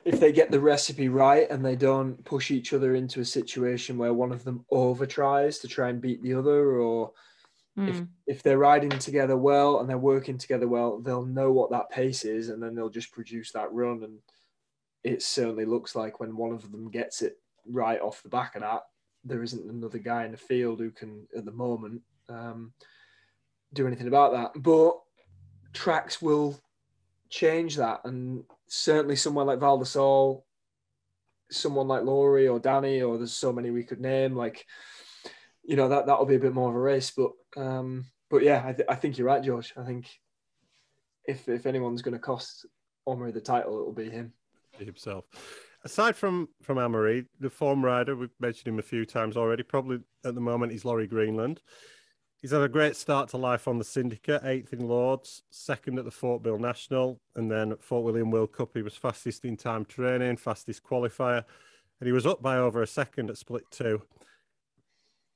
if they get the recipe right and they don't push each other into a situation where one of them over tries to try and beat the other, or If they're riding together well and they're working together well, they'll know what that pace is, and then they'll just produce that run. And it certainly looks like when one of them gets it right off the back of that, there isn't another guy in the field who can, at the moment, do anything about that. But tracks will change that, and certainly somewhere like Val d'Isole, someone like Laurie or Danny, or there's so many we could name, like, you know, that'll be a bit more of a race. But yeah, I think you're right, George. I think if anyone's going to cost Omri the title, it'll be him. Himself. Aside from Emilie, the form rider, we've mentioned him a few times already, probably at the moment he's Laurie Greenland. He's had a great start to life on the Syndicate, 8th in Lords, 2nd at the Fort Bill National, and then at Fort William World Cup he was fastest in time training, fastest qualifier, and he was up by over a second at Split 2.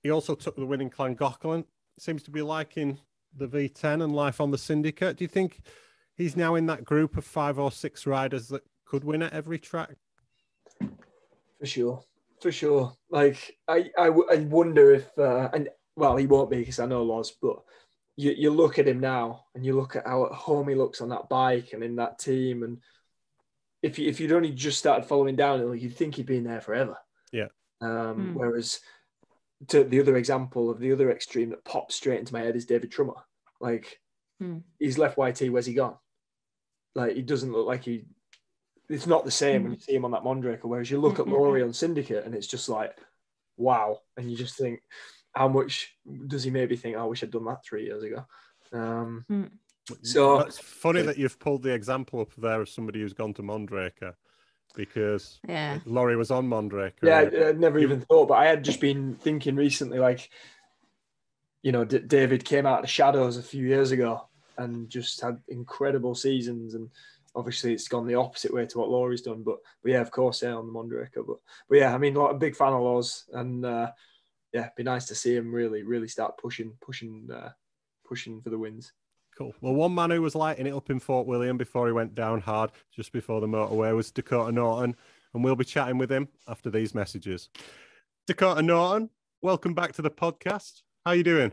He also took the win in Llangollen. Seems to be liking the V10 and life on the Syndicate. Do you think he's now in that group of 5 or 6 riders that could win at every track? For sure. Like, I wonder if, and well, he won't be because I know Loz, but you look at him now and you look at how at home he looks on that bike and in that team. And if you'd only just started following down, you'd think he'd been there forever. Yeah. Whereas to the other example of the other extreme that pops straight into my head is David Trummer. Like, he's left YT, where's he gone? Like, he doesn't look like it's not the same when you see him on that Mondraker, whereas you look at Laurie on Syndicate and it's just like, wow. And you just think, how much does he maybe think, I wish I'd done that 3 years ago? So it's funny that you've pulled the example up there of somebody who's gone to Mondraker, because Laurie was on Mondraker. Yeah, I never even thought, but I had just been thinking recently, like, you know, David came out of the shadows a few years ago and just had incredible seasons, and obviously it's gone the opposite way to what Laurie's done, but yeah, of course, on the Mondraker. But yeah, I mean, a big fan of Laws, and yeah, it'd be nice to see him really start pushing for the wins. Cool. Well, one man who was lighting it up in Fort William before he went down hard just before the motorway was Dakotah Norton, and we'll be chatting with him after these messages. Dakotah Norton, welcome back to the podcast. How you doing?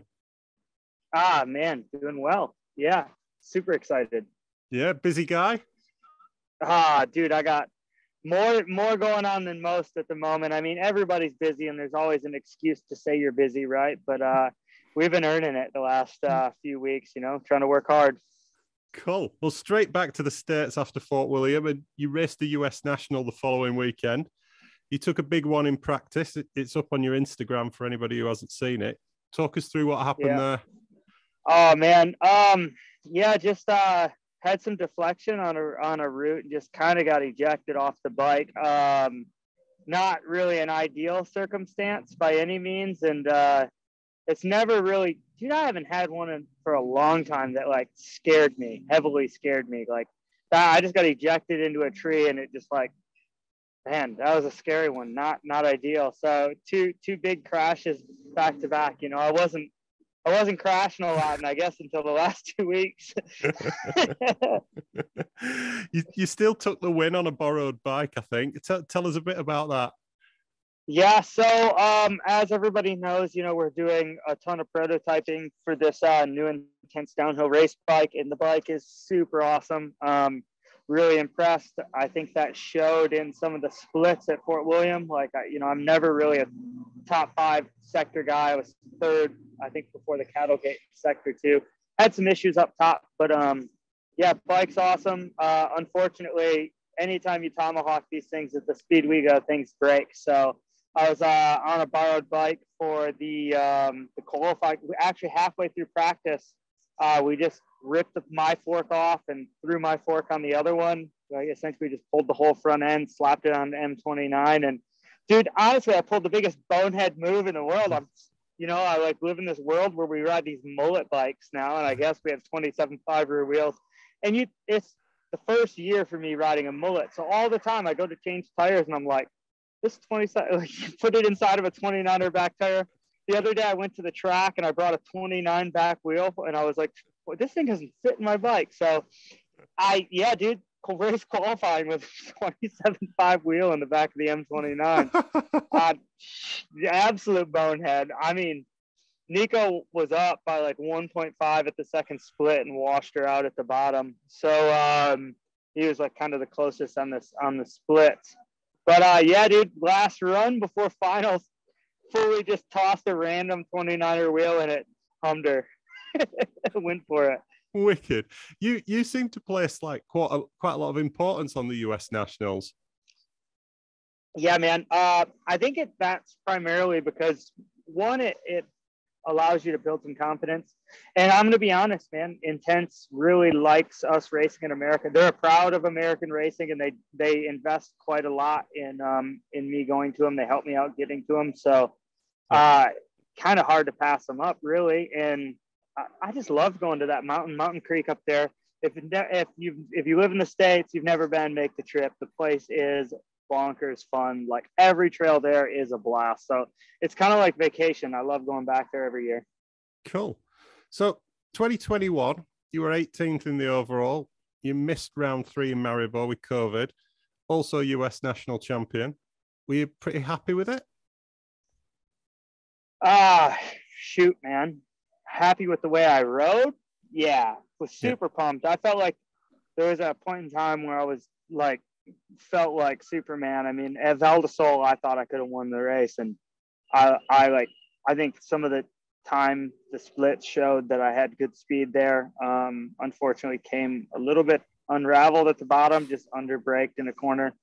Man, doing well. Yeah, super excited. Yeah, busy guy? Dude, I got more going on than most at the moment. I mean, everybody's busy and there's always an excuse to say you're busy, right? But we've been earning it the last few weeks, you know, trying to work hard. Cool. Well, straight back to the States after Fort William, and you raced the US National the following weekend. You took a big one in practice. It's up on your Instagram for anybody who hasn't seen it. Talk us through what happened there. Oh, man. Yeah, just had some deflection on a route and just kind of got ejected off the bike. Not really an ideal circumstance by any means. And it's never really, dude, I haven't had one for a long time that like heavily scared me. Like that, I just got ejected into a tree and it just like, man, that was a scary one. Not ideal. So two big crashes back to back. You know, I wasn't crashing a lot, and I guess until the last 2 weeks. You still took the win on a borrowed bike, I think. Tell us a bit about that. Yeah, so as everybody knows, you know, we're doing a ton of prototyping for this new intense downhill race bike, and the bike is super awesome. Really impressed. I think that showed in some of the splits at Fort William. Like, you know, I'm never really a top 5 sector guy. I was 3rd, I think, before the cattle gate sector 2. Had some issues up top, but yeah, bike's awesome. Unfortunately, anytime you tomahawk these things at the speed we go, things break. So I was on a borrowed bike for the qualifying. Actually, halfway through practice, we just ripped my fork off and threw my fork on the other one. I essentially just pulled the whole front end, slapped it on the M29. And dude, honestly, I pulled the biggest bonehead move in the world. I like live in this world where we ride these mullet bikes now. And I guess we have 27.5 rear wheels. And it's the first year for me riding a mullet. So all the time I go to change tires and I'm like, this 27, like, put it inside of a 29er back tire. The other day I went to the track and I brought a 29 back wheel and I was like, well, this thing doesn't fit in my bike. So race qualifying with 27.5 wheel in the back of the M29. The absolute bonehead. I mean, Nico was up by like 1.5 at the second split and washed her out at the bottom. So he was like kind of the closest on the splits. But yeah, dude, last run before finals, fully just tossed a random 29er wheel and it hummed her. Went for it. Wicked. You seem to place like quite a lot of importance on the US Nationals. Yeah, man. I think that's primarily because one, it allows you to build some confidence. And I'm going to be honest, man, Intense really likes us racing in America. They're proud of American racing, and they invest quite a lot in me going to them. They help me out getting to them. So kind of hard to pass them up, really. And I just love going to that Mountain Creek up there. If you live in the States, you've never been, make the trip. The place is bonkers fun. Like every trail there is a blast. So it's kind of like vacation. I love going back there every year. Cool. So 2021, you were 18th in the overall. You missed round 3 in Maribor with COVID. Also US national champion. Were you pretty happy with it? Shoot, man. Happy with the way I rode? Yeah. Was super pumped. I felt like there was a point in time where I was like, felt like Superman. I mean, at Val d'Isole, I thought I could have won the race, and I think some of the time the splits showed that I had good speed there. Unfortunately, came a little bit unraveled at the bottom, just under braked in a corner.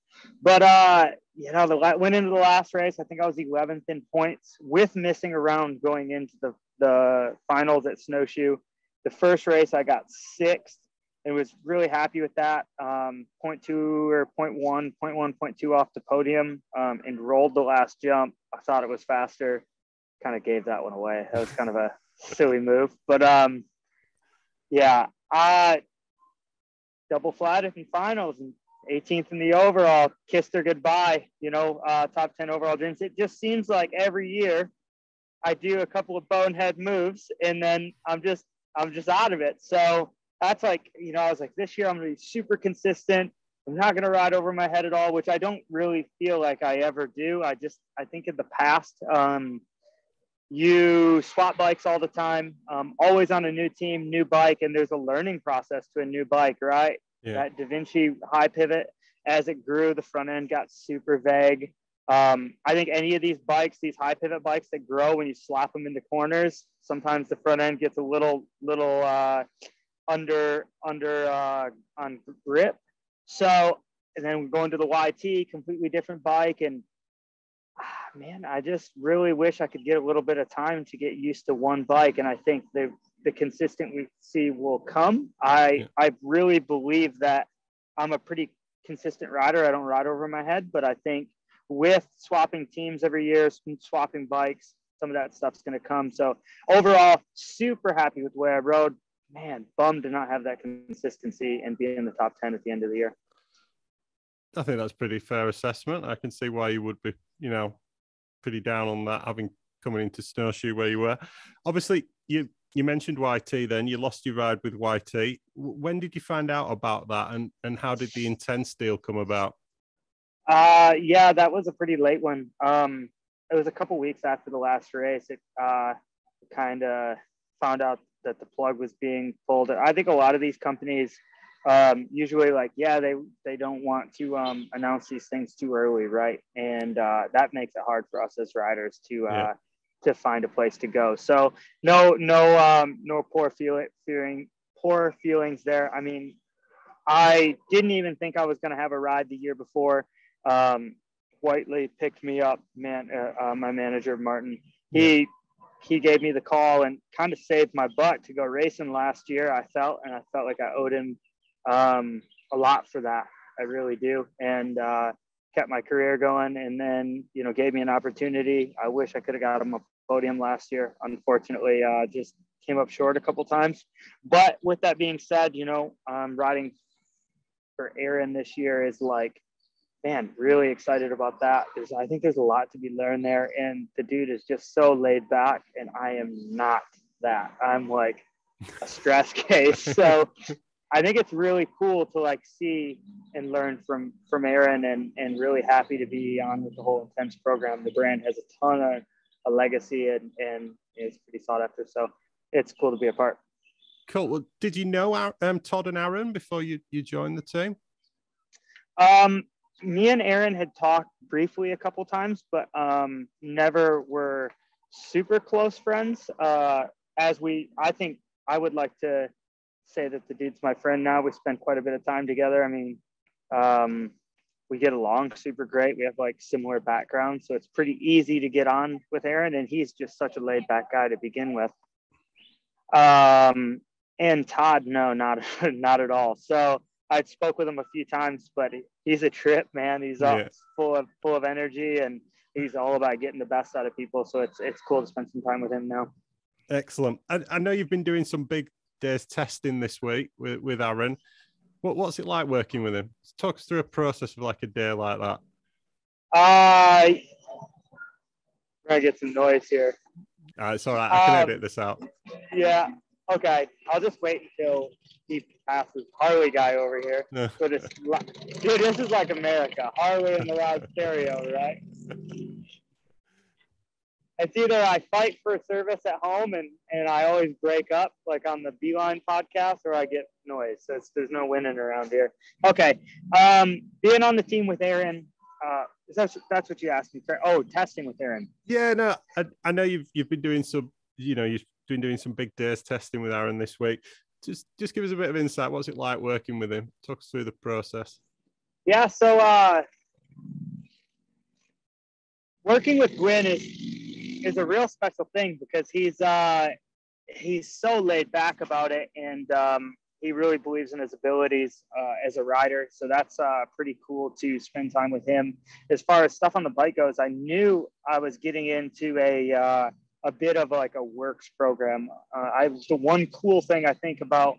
But went into the last race. I think I was 11th in points with missing a round going into the finals at Snowshoe. The first race I got 6th. And was really happy with that. 0.2 or 0.1, 0.2 off the podium, and rolled the last jump. I thought it was faster. Kind of gave that one away. That was kind of a silly move. But I double flatted in finals and 18th in the overall. Kissed her goodbye. Top 10 overall dreams. It just seems like every year I do a couple of bonehead moves and then I'm just out of it. So that's like, I was like, this year I'm going to be super consistent. I'm not going to ride over my head at all, which I don't really feel like I ever do. I think in the past, you swap bikes all the time, always on a new team, new bike, and there's a learning process to a new bike, right? Yeah. That Da Vinci high pivot, as it grew, the front end got super vague. I think any of these bikes, these high pivot bikes that grow when you slap them into corners, sometimes the front end gets a little under on grip. So, and then we go into the YT, completely different bike. And man, I just really wish I could get a little bit of time to get used to one bike. And I think the consistency will come. I really believe that I'm a pretty consistent rider. I don't ride over my head, but I think with swapping teams every year, swapping bikes, some of that stuff's going to come. So overall, super happy with the way I rode. Man, bummed to not have that consistency and be in the top 10 at the end of the year. I think that's pretty fair assessment. I can see why you would be, pretty down on that, having coming into Snowshoe where you were. Obviously, you mentioned YT then. You lost your ride with YT. When did you find out about that, and how did the Intense deal come about? Yeah, that was a pretty late one. It was a couple weeks after the last race. It kind of found out that the plug was being pulled. I think a lot of these companies usually they don't want to announce these things too early, right? And that makes it hard for us as riders to find a place to go. So no poor feelings there. I mean, I didn't even think I was going to have a ride the year before. Whiteley picked me up, my manager Martin. He gave me the call and kind of saved my butt to go racing last year. I felt like I owed him a lot for that. I really do. And kept my career going, and then, gave me an opportunity. I wish I could have got him a podium last year. Unfortunately, just came up short a couple times. But with that being said, riding for Aaron this year is like, man, really excited about that. I think there's a lot to be learned there. And the dude is just so laid back, and I am not that. I'm like a stress case. So I think it's really cool to see and learn from Aaron, and really happy to be on with the whole Intense program. The brand has a ton a legacy, and it's pretty sought after. So it's cool to be a part. Cool. Well, did you know Todd and Aaron before you joined the team? Me and Aaron had talked briefly a couple times, but never were super close friends. I think I would like to say that the dude's my friend now. We spend quite a bit of time together. I mean, we get along super great. We have like similar backgrounds, so it's pretty easy to get on with Aaron, and he's just such a laid back guy to begin with. And Todd, no, not at all. So I spoke with him a few times, but he's a trip, man. He's full of energy, and he's all about getting the best out of people. So it's cool to spend some time with him now. Excellent. I know you've been doing some big days testing this week with Aaron. What's it like working with him? Talk us through a process of like a day like that. I get some noise here. It's all right. I can edit this out. Yeah. Okay. I'll just wait until he passes. Harley guy over here. No. So dude, this is like America. Harley and the loud stereo, right? It's either I fight for service at home and I always break up, like on the Beeline podcast, or I get noise. So there's no winning around here. Okay. Being on the team with Aaron, that's what you asked me. Oh, testing with Aaron. Yeah, no, I know you've been doing some, you've been doing some big days testing with Aaron this week. Just give us a bit of insight. What's it like working with him? Talk us through the process. Yeah, so working with Gwyn is a real special thing because he's so laid back about it, and he really believes in his abilities as a rider. So that's pretty cool to spend time with him. As far as stuff on the bike goes, I knew I was getting into a bit of like a works program. The one cool thing I think about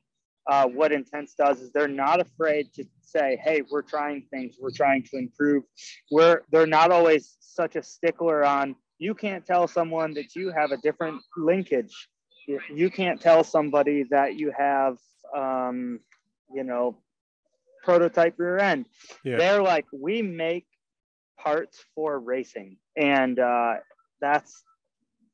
what Intense does is they're not afraid to say, hey, we're trying things, we're trying to improve. They're not always such a stickler on, you can't tell someone that you have a different linkage. You can't tell somebody that you have, prototype rear end. Yeah. They're like, we make parts for racing. And they're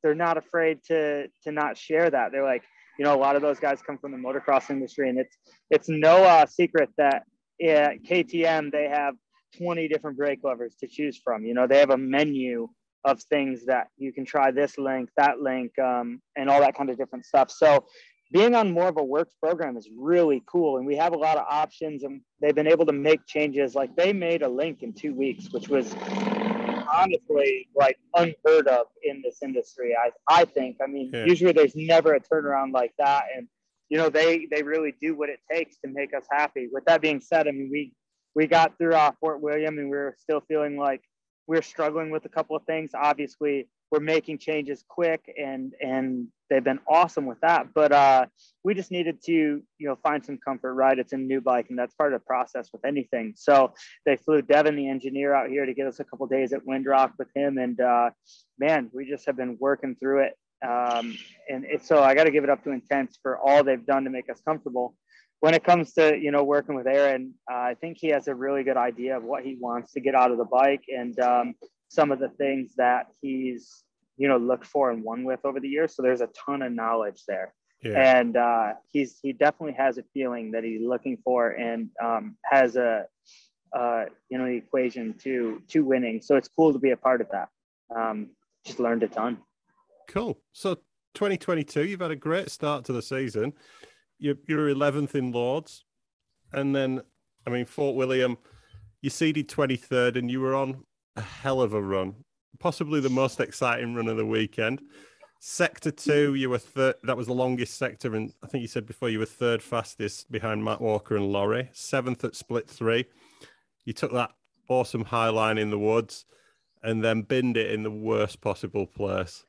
not afraid to not share that. They're like, a lot of those guys come from the motocross industry, and it's no secret that at KTM, they have 20 different brake levers to choose from. They have a menu of things that you can try, this link, that link, and all that kind of different stuff. So being on more of a works program is really cool. And we have a lot of options, and they've been able to make changes. Like they made a link in 2 weeks, which was honestly like unheard of in this industry. I think, usually there's never a turnaround like that. And, they really do what it takes to make us happy. With that being said, we got through Fort William, and we're still feeling like we're struggling with a couple of things. Obviously, we're making changes quick, and they've been awesome with that. But we just needed to, find some comfort, right? It's a new bike, and that's part of the process with anything. So they flew Devin, the engineer, out here to get us a couple of days at Windrock with him. And man, we just have been working through it. So I got to give it up to Intense for all they've done to make us comfortable. When it comes to, working with Aaron, I think he has a really good idea of what he wants to get out of the bike, and some of the things that he's, looked for and won with over the years. So there's a ton of knowledge there. Yeah. And he definitely has a feeling that he's looking for, and has the equation to winning. So it's cool to be a part of that. Just learned a ton. Cool. So 2022, you've had a great start to the season. You're 11th in Lords, and then, Fort William, you seeded 23rd, and you were on a hell of a run, possibly the most exciting run of the weekend. Sector 2, you were third. That was the longest sector, and I think you said before you were third fastest behind Matt Walker and Laurie. 7th at Split 3. You took that awesome high line in the woods, and then binned it in the worst possible place.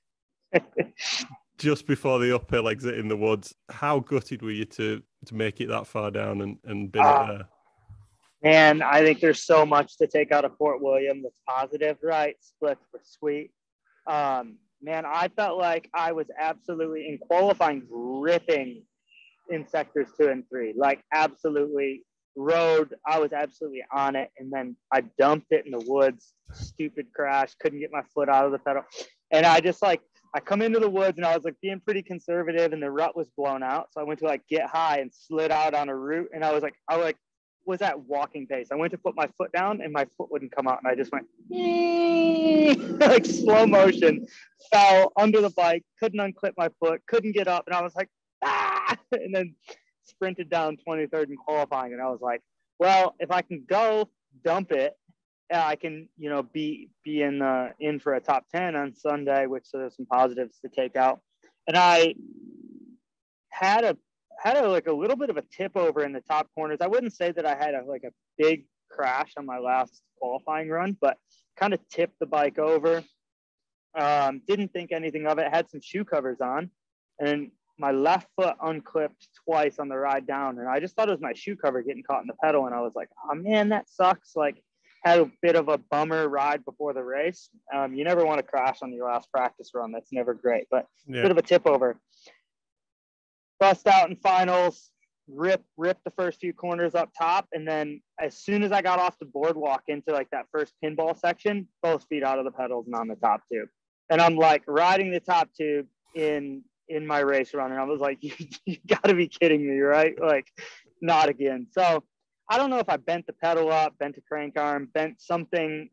Just before the uphill exit in the woods. How gutted were you to make it that far down and bin it there? Man, I think there's so much to take out of Fort William that's positive, right? Splits were sweet. Man, I felt like I was absolutely in qualifying ripping in sectors 2 and 3, like absolutely rode. I was absolutely on it. And then I dumped it in the woods. Stupid crash. Couldn't get my foot out of the pedal. And I just like, I come into the woods and I was like being pretty conservative and the rut was blown out. So I went to like get high and slid out on a root. And I was at walking pace. I went to put my foot down and my foot wouldn't come out. And I just went like slow motion, fell under the bike, couldn't unclip my foot, couldn't get up. And I was like, ah, and then sprinted down 23rd in qualifying. And I was like, well, if I can go dump it, I can, you know, be in for a top 10 on Sunday, which there's some positives to take out. And I had a like a little bit of a tip over in the top corners. I wouldn't say that I had a big crash on my last qualifying run, but kind of tipped the bike over. Didn't think anything of it. Had some shoe covers on, and my left foot unclipped twice on the ride down. And I just thought it was my shoe cover getting caught in the pedal. And I was like, oh man, that sucks. Like, had a bit of a bummer ride before the race. You never want to crash on your last practice run. That's never great, but bit of a tip over. Bust out in finals, rip the first few corners up top. And then as soon as I got off the boardwalk into like that first pinball section, both feet out of the pedals and on the top tube. And I'm like riding the top tube in my race run. And I was like, you gotta be kidding me, right? Like, not again. So I don't know if I bent the pedal up, bent a crank arm, bent something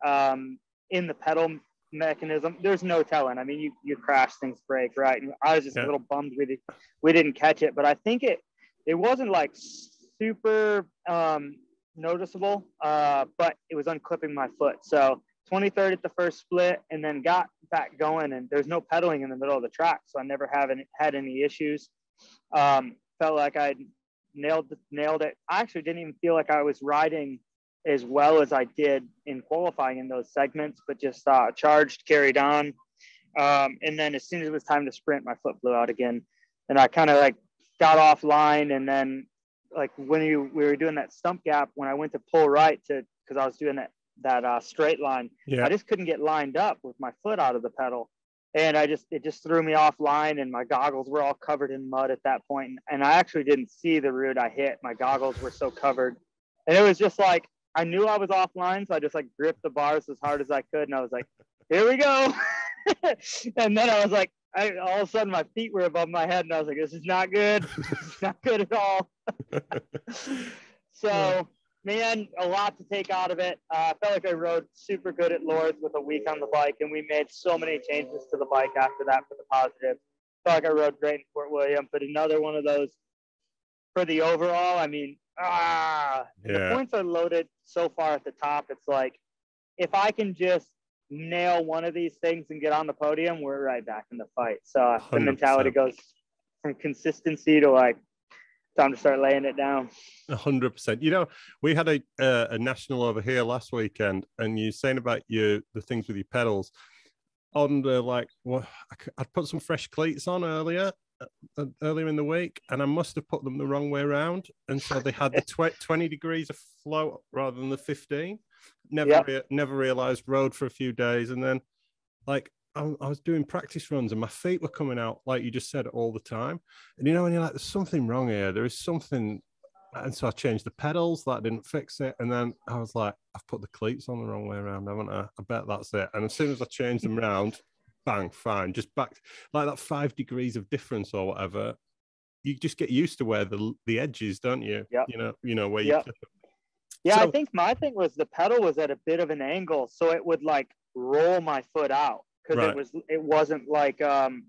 in the pedal mechanism. There's no telling. I mean, you crash, things break, right? And I was just a little bummed we didn't catch it, but I think it wasn't like super noticeable, but it was unclipping my foot. So 23rd at the first split, and then got back going, and there's no pedaling in the middle of the track, so I never had any issues. Felt like I'd nailed it. I actually didn't even feel like I was riding as well as I did in qualifying in those segments, but just charged, carried on. And then as soon as it was time to sprint, my foot blew out again. And I kind of like got offline. And then like when we were doing that stump gap, when I went to pull right because I was doing that straight line, I just couldn't get lined up with my foot out of the pedal. And it just threw me offline, and my goggles were all covered in mud at that point. And I actually didn't see the root I hit. My goggles were so covered. And it was just like, I knew I was offline, so I just like gripped the bars as hard as I could. And I was like, here we go. And then I was like, all of a sudden my feet were above my head, and I was like, this is not good. This is not good at all. So, man, a lot to take out of it. I felt like I rode super good at Lord's with a week on the bike, and we made so many changes to the bike after that for the positive. Felt like I rode great in Fort William, but another one of those for the overall. I mean, the points are loaded so far at the top. It's like, if I can just nail one of these things and get on the podium, we're right back in the fight. So 100%. The mentality goes from consistency to like, time to start laying it down. 100%. You know, we had a national over here last weekend, and you're saying about the things with your pedals on the I'd put some fresh cleats on earlier in the week, and I must have put them the wrong way around, and so they had the 20 degrees of float rather than the 15. Never realized. Rode for a few days, and then like I was doing practice runs and my feet were coming out, like you just said, all the time. And you know, when you're like, there's something wrong here, there is something. And so I changed the pedals, that didn't fix it. And then I was like, I've put the cleats on the wrong way around, haven't I? I bet that's it. And as soon as I changed them around, bang, fine, just back, like that 5 degrees of difference or whatever. You just get used to where the edge is, don't you? Yeah. You know where you clip it. Yeah, So, I think my thing was the pedal was at a bit of an angle, so it would like roll my foot out. Because it wasn't like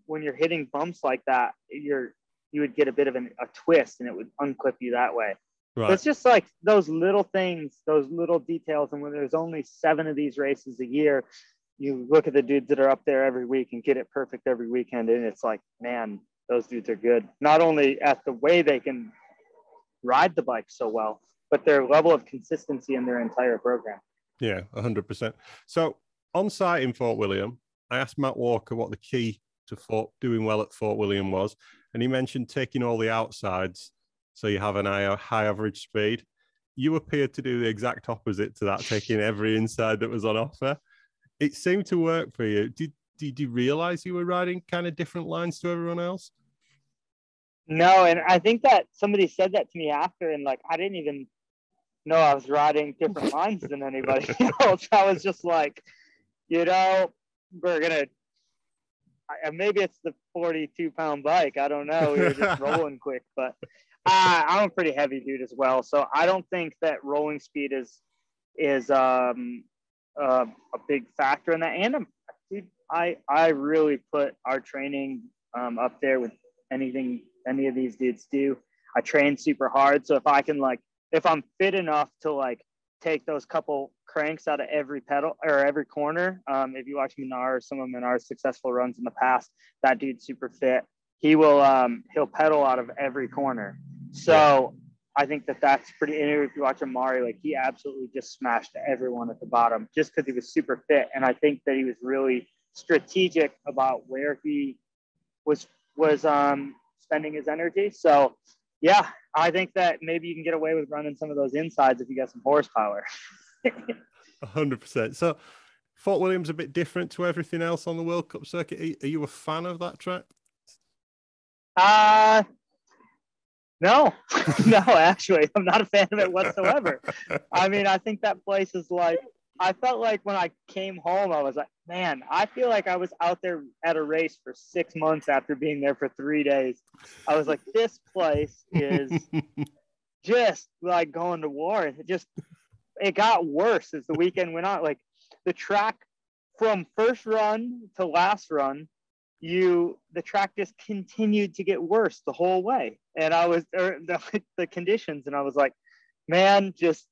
when you're hitting bumps like that, you would get a bit of a twist, and it would unclip you that way. Right. So it's just like those little things, those little details. And when there's only 7 of these races a year, you look at the dudes that are up there every week and get it perfect every weekend, and it's like, man, those dudes are good. Not only at the way they can ride the bike so well, but their level of consistency in their entire program. Yeah, 100%. So on site in Fort William, I asked Matt Walker what the key to doing well at Fort William was, and he mentioned taking all the outsides so you have an high average speed. You appeared to do the exact opposite to that, taking every inside that was on offer. It seemed to work for you. Did you realize you were riding kind of different lines to everyone else? No, and I think that somebody said that to me after, and like I didn't even know I was riding different lines than anybody else. I was just like, you know, we're gonna maybe it's the 42-pound bike. I don't know. We were just rolling quick, but I'm a pretty heavy dude as well. So I don't think that rolling speed is a big factor in that. And dude, I really put our training up there with anything any of these dudes do. I train super hard. So if I'm fit enough to take those couple cranks out of every pedal or every corner. If you watch Menard, some of Menard's successful runs in the past, that dude's super fit. He will, he'll pedal out of every corner. So I think that's pretty, and if you watch Amari, he absolutely just smashed everyone at the bottom just because he was super fit. And I think that he was really strategic about where he was spending his energy. So yeah, I think that maybe you can get away with running some of those insides if you got some horsepower. 100%. So Fort William's a bit different to everything else on the World Cup circuit. Are you a fan of that track? No, actually, I'm not a fan of it whatsoever. I mean, I think that place is I felt like when I came home, I was like, man, I feel like I was out there at a race for 6 months after being there for 3 days. I was like, this place is just like going to war. It got worse as the weekend went on. The track from first run to last run, the track just continued to get worse the whole way. And the conditions, and I was like, man, just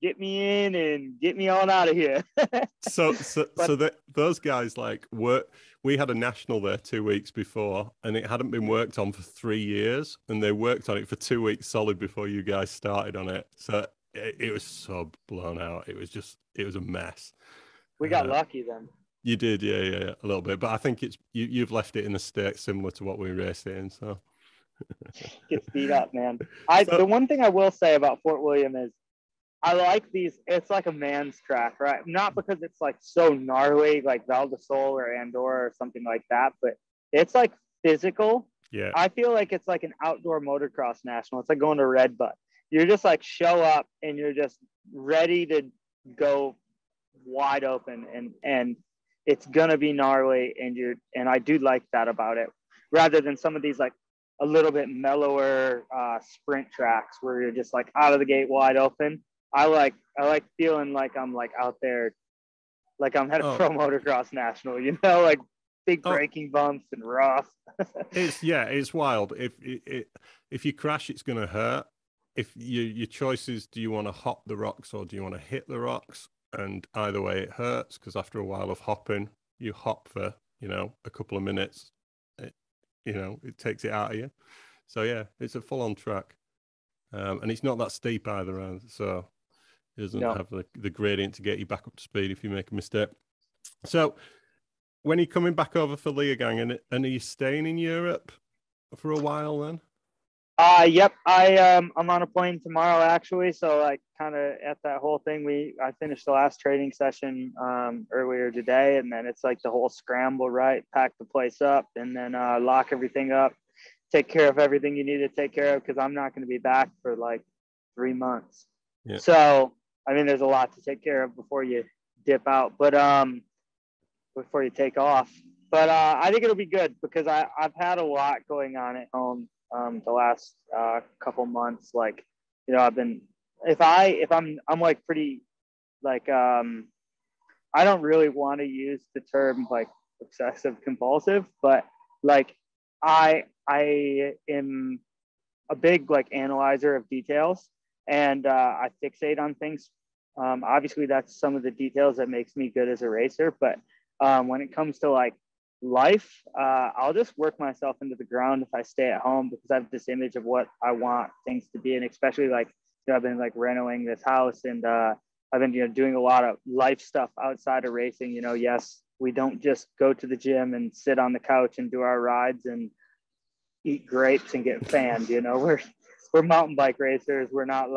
get me in and get me on out of here. Those guys we had a national there 2 weeks before, and it hadn't been worked on for 3 years, and they worked on it for 2 weeks solid before you guys started on it. So it was so blown out. It was a mess. We got lucky then. You did, yeah, a little bit. But I think you've left it in a state similar to what we raced it in. So gets beat up, man. The one thing I will say about Fort William is I like these. It's like a man's track, right? Not because it's so gnarly like Val de Sol or Andorra or something like that, but it's physical. Yeah. I feel like it's like an outdoor motocross national. It's like going to Red Bud. You're just show up and you're just ready to go wide open, and it's gonna be gnarly, and I do like that about it, rather than some of these a little bit mellower sprint tracks where you're just out of the gate wide open. I like feeling like I'm out there, like I'm at a pro motocross national, big braking bumps and rough. It's wild. If you crash, it's gonna hurt. If your choice is, do you want to hop the rocks or do you want to hit the rocks? And either way, it hurts, because after a while of hopping, you hop for a couple of minutes. It takes it out of you. So yeah, it's a full-on track, and it's not that steep either, so it doesn't have the gradient to get you back up to speed if you make a mistake. So when you're coming back over for Leogang, and are you staying in Europe for a while then? Yep. I'm on a plane tomorrow actually. So kind of at that whole thing, I finished the last training session earlier today, and then it's the whole scramble, right? Pack the place up and then lock everything up, take care of everything you need to take care of, because I'm not going to be back for 3 months. Yeah. So I mean, there's a lot to take care of before you dip out, but before you take off. But I think it'll be good, because I've had a lot going on at home. The last couple months, I've been, I'm pretty, I don't really want to use the term obsessive compulsive, but I am a big analyzer of details, and I fixate on things. Obviously that's some of the details that makes me good as a racer, but when it comes to life, I'll just work myself into the ground if I stay at home, because I have this image of what I want things to be. And especially I've been renovating this house, and I've been doing a lot of life stuff outside of racing. Yes, we don't just go to the gym and sit on the couch and do our rides and eat grapes and get fanned. We're mountain bike racers. We're not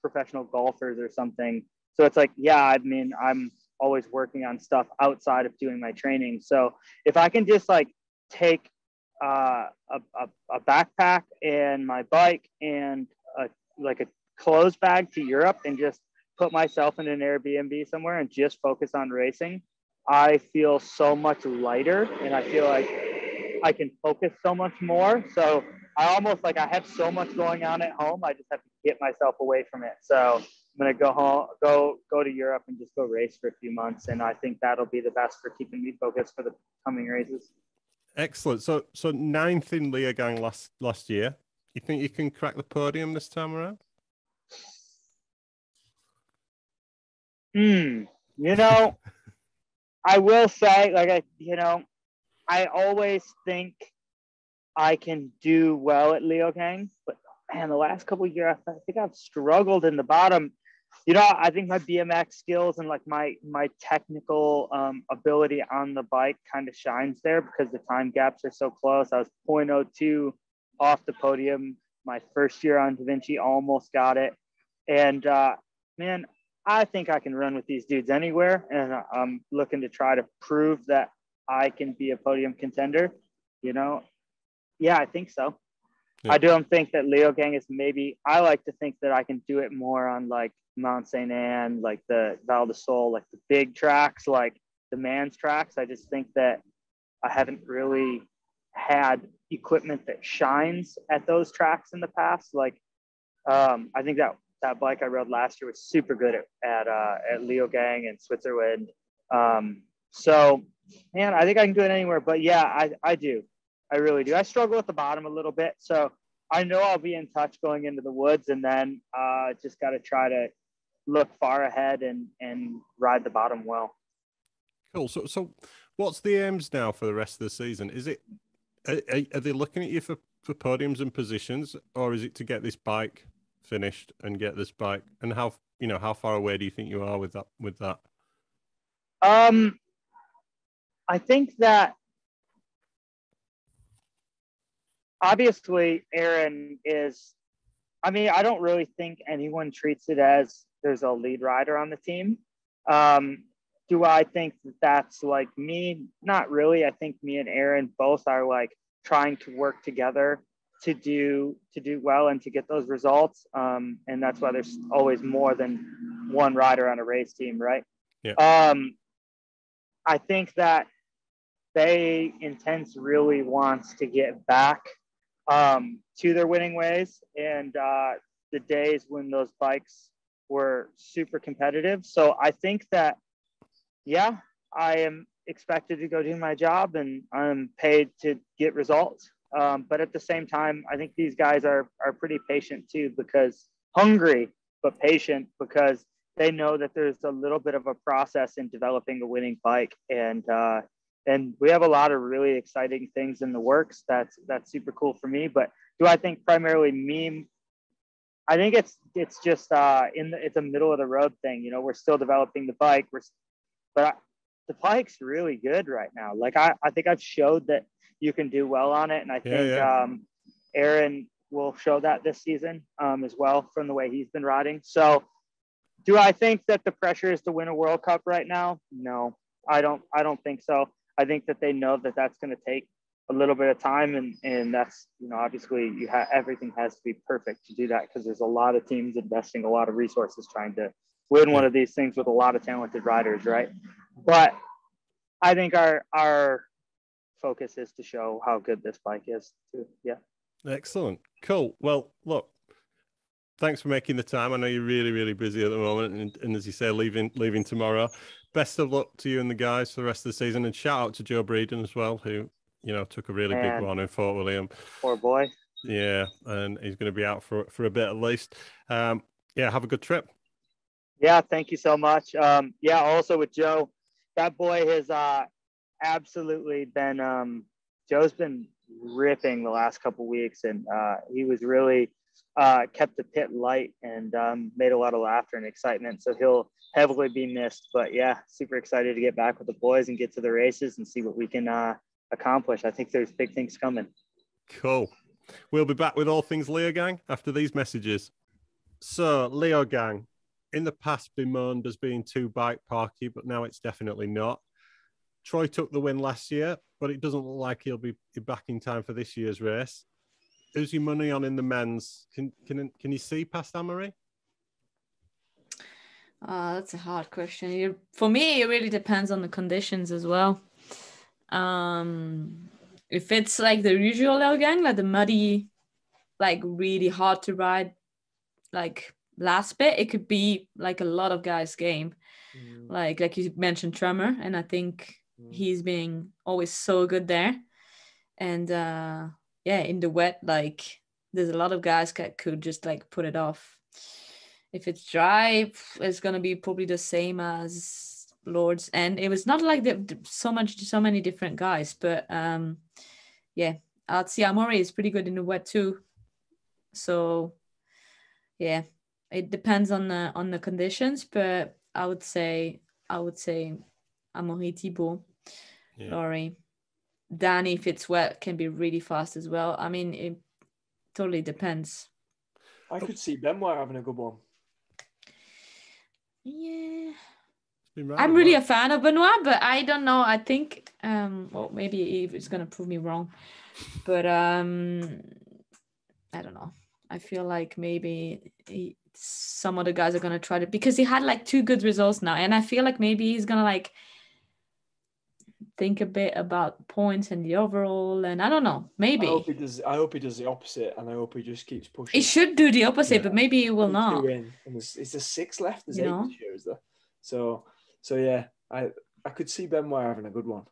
professional golfers or something. So it's I'm always working on stuff outside of doing my training. So if I can just take a backpack and my bike and a clothes bag to Europe and just put myself in an Airbnb somewhere and just focus on racing, I feel so much lighter, and I feel like I can focus so much more. So I almost like I have so much going on at home. I just have to get myself away from it. So I'm going to go home, go to Europe and just go race for a few months. And I think that'll be the best for keeping me focused for the coming races. Excellent. So ninth in Leogang last year. You think you can crack the podium this time around? You know, I will say, like, I always think I can do well at Leogang, but man, the last couple of years, I think I've struggled in the bottom. You know, I think my BMX skills and like my technical ability on the bike kind of shines there because the time gaps are so close. I was 0.02 off the podium my first year on Da Vinci, almost got it. And man, I think I can run with these dudes anywhere. And I'm looking to try to prove that I can be a podium contender, you know? Yeah, I think so. Yeah. I don't think that Leogang is maybe, I like to think that I can do it more on like Mount St. Anne, like the Val de Sol, like the big tracks, like the man's tracks. I just think that I haven't really had equipment that shines at those tracks in the past. Like, I think that bike I rode last year was super good at Leogang and Switzerland. So, man, I think I can do it anywhere. But yeah, I do. I really do. I struggle at the bottom a little bit. So I know I'll be in touch going into the woods, and then just got to try to look far ahead and ride the bottom well. Cool. So what's the aims now for the rest of the season? Is it, are they looking at you for podiums and positions, or is it to get this bike finished and get this bike? And how far away do you think you are with that? I think that obviously Aaron is, I mean, I don't really think anyone treats it as there's a lead rider on the team. Do I think that that's like me? Not really. I think me and Aaron both are like trying to work together to do well and to get those results. And that's why there's always more than one rider on a race team, right? Yeah. I think that Intense really wants to get back to their winning ways and the days when those bikes were super competitive. So I think that, yeah, I am expected to go do my job and I'm paid to get results. But at the same time, I think these guys are pretty patient too, because hungry, but patient, because they know that there's a little bit of a process in developing a winning bike. And we have a lot of really exciting things in the works. That's super cool for me. But do I think primarily me? I think it's just it's a middle of the road thing. You know, we're still developing the bike. But the bike's really good right now. Like I think I've showed that you can do well on it, and I think Aaron will show that this season as well from the way he's been riding. So, do I think that the pressure is to win a World Cup right now? No, I don't think so. I think that they know that that's going to take a little bit of time, and that's, you know, obviously everything has to be perfect to do that, because there's a lot of teams investing a lot of resources trying to win one of these things with a lot of talented riders, right? But I think our focus is to show how good this bike is too. Yeah. Excellent. Cool. Well, look, thanks for making the time. I know you're really, really busy at the moment, and as you say, leaving tomorrow. Best of luck to you and the guys for the rest of the season, and shout out to Joe Breeden as well, who, you know, took a really big one in Fort William. Poor boy. Yeah, and he's going to be out for a bit at least. Yeah, have a good trip. Yeah, thank you so much. Yeah, also with Joe, that boy has absolutely been Joe's been ripping the last couple weeks, and he was really kept the pit light and made a lot of laughter and excitement. So he'll heavily be missed. But yeah, super excited to get back with the boys and get to the races and see what we can accomplish. I think there's big things coming. Cool. We'll be back with all things Leogang after these messages. So Leogang, in the past bemoaned as being too bike parky, but now it's definitely not. Troy took the win last year, but it doesn't look like he'll be back in time for this year's race. Who's your money on in the men's? Can you see past Emilie? That's a hard question. For me, it really depends on the conditions as well. If it's like the usual Leogang, like the muddy, like really hard to ride, like last bit, it could be like a lot of guys' game. Like you mentioned Tremor, and I think he's being always so good there. And in the wet, like there's a lot of guys that could just like put it off. If it's dry, it's gonna be probably the same as Lords, and it was not like so many different guys, but I'd say Amore is pretty good in the wet too. So yeah, it depends on the conditions, but I would say Amore, Thibaut, Laurie, Danny, if it's wet, can be really fast as well. I mean, it totally depends. I could see Benoit having a good one. Yeah, I'm really a fan of Benoit, but I don't know. I think maybe it's gonna prove me wrong, but I don't know. I feel like maybe some other guys are gonna try to, because he had like 2 good results now, and I feel like maybe he's gonna like think a bit about points and the overall, and I don't know. Maybe I hope he does the opposite, and I hope he just keeps pushing. He should do the opposite, but maybe he will not. And is there 6 left? There's 8 this year, is there? So yeah, I could see Benoit having a good one.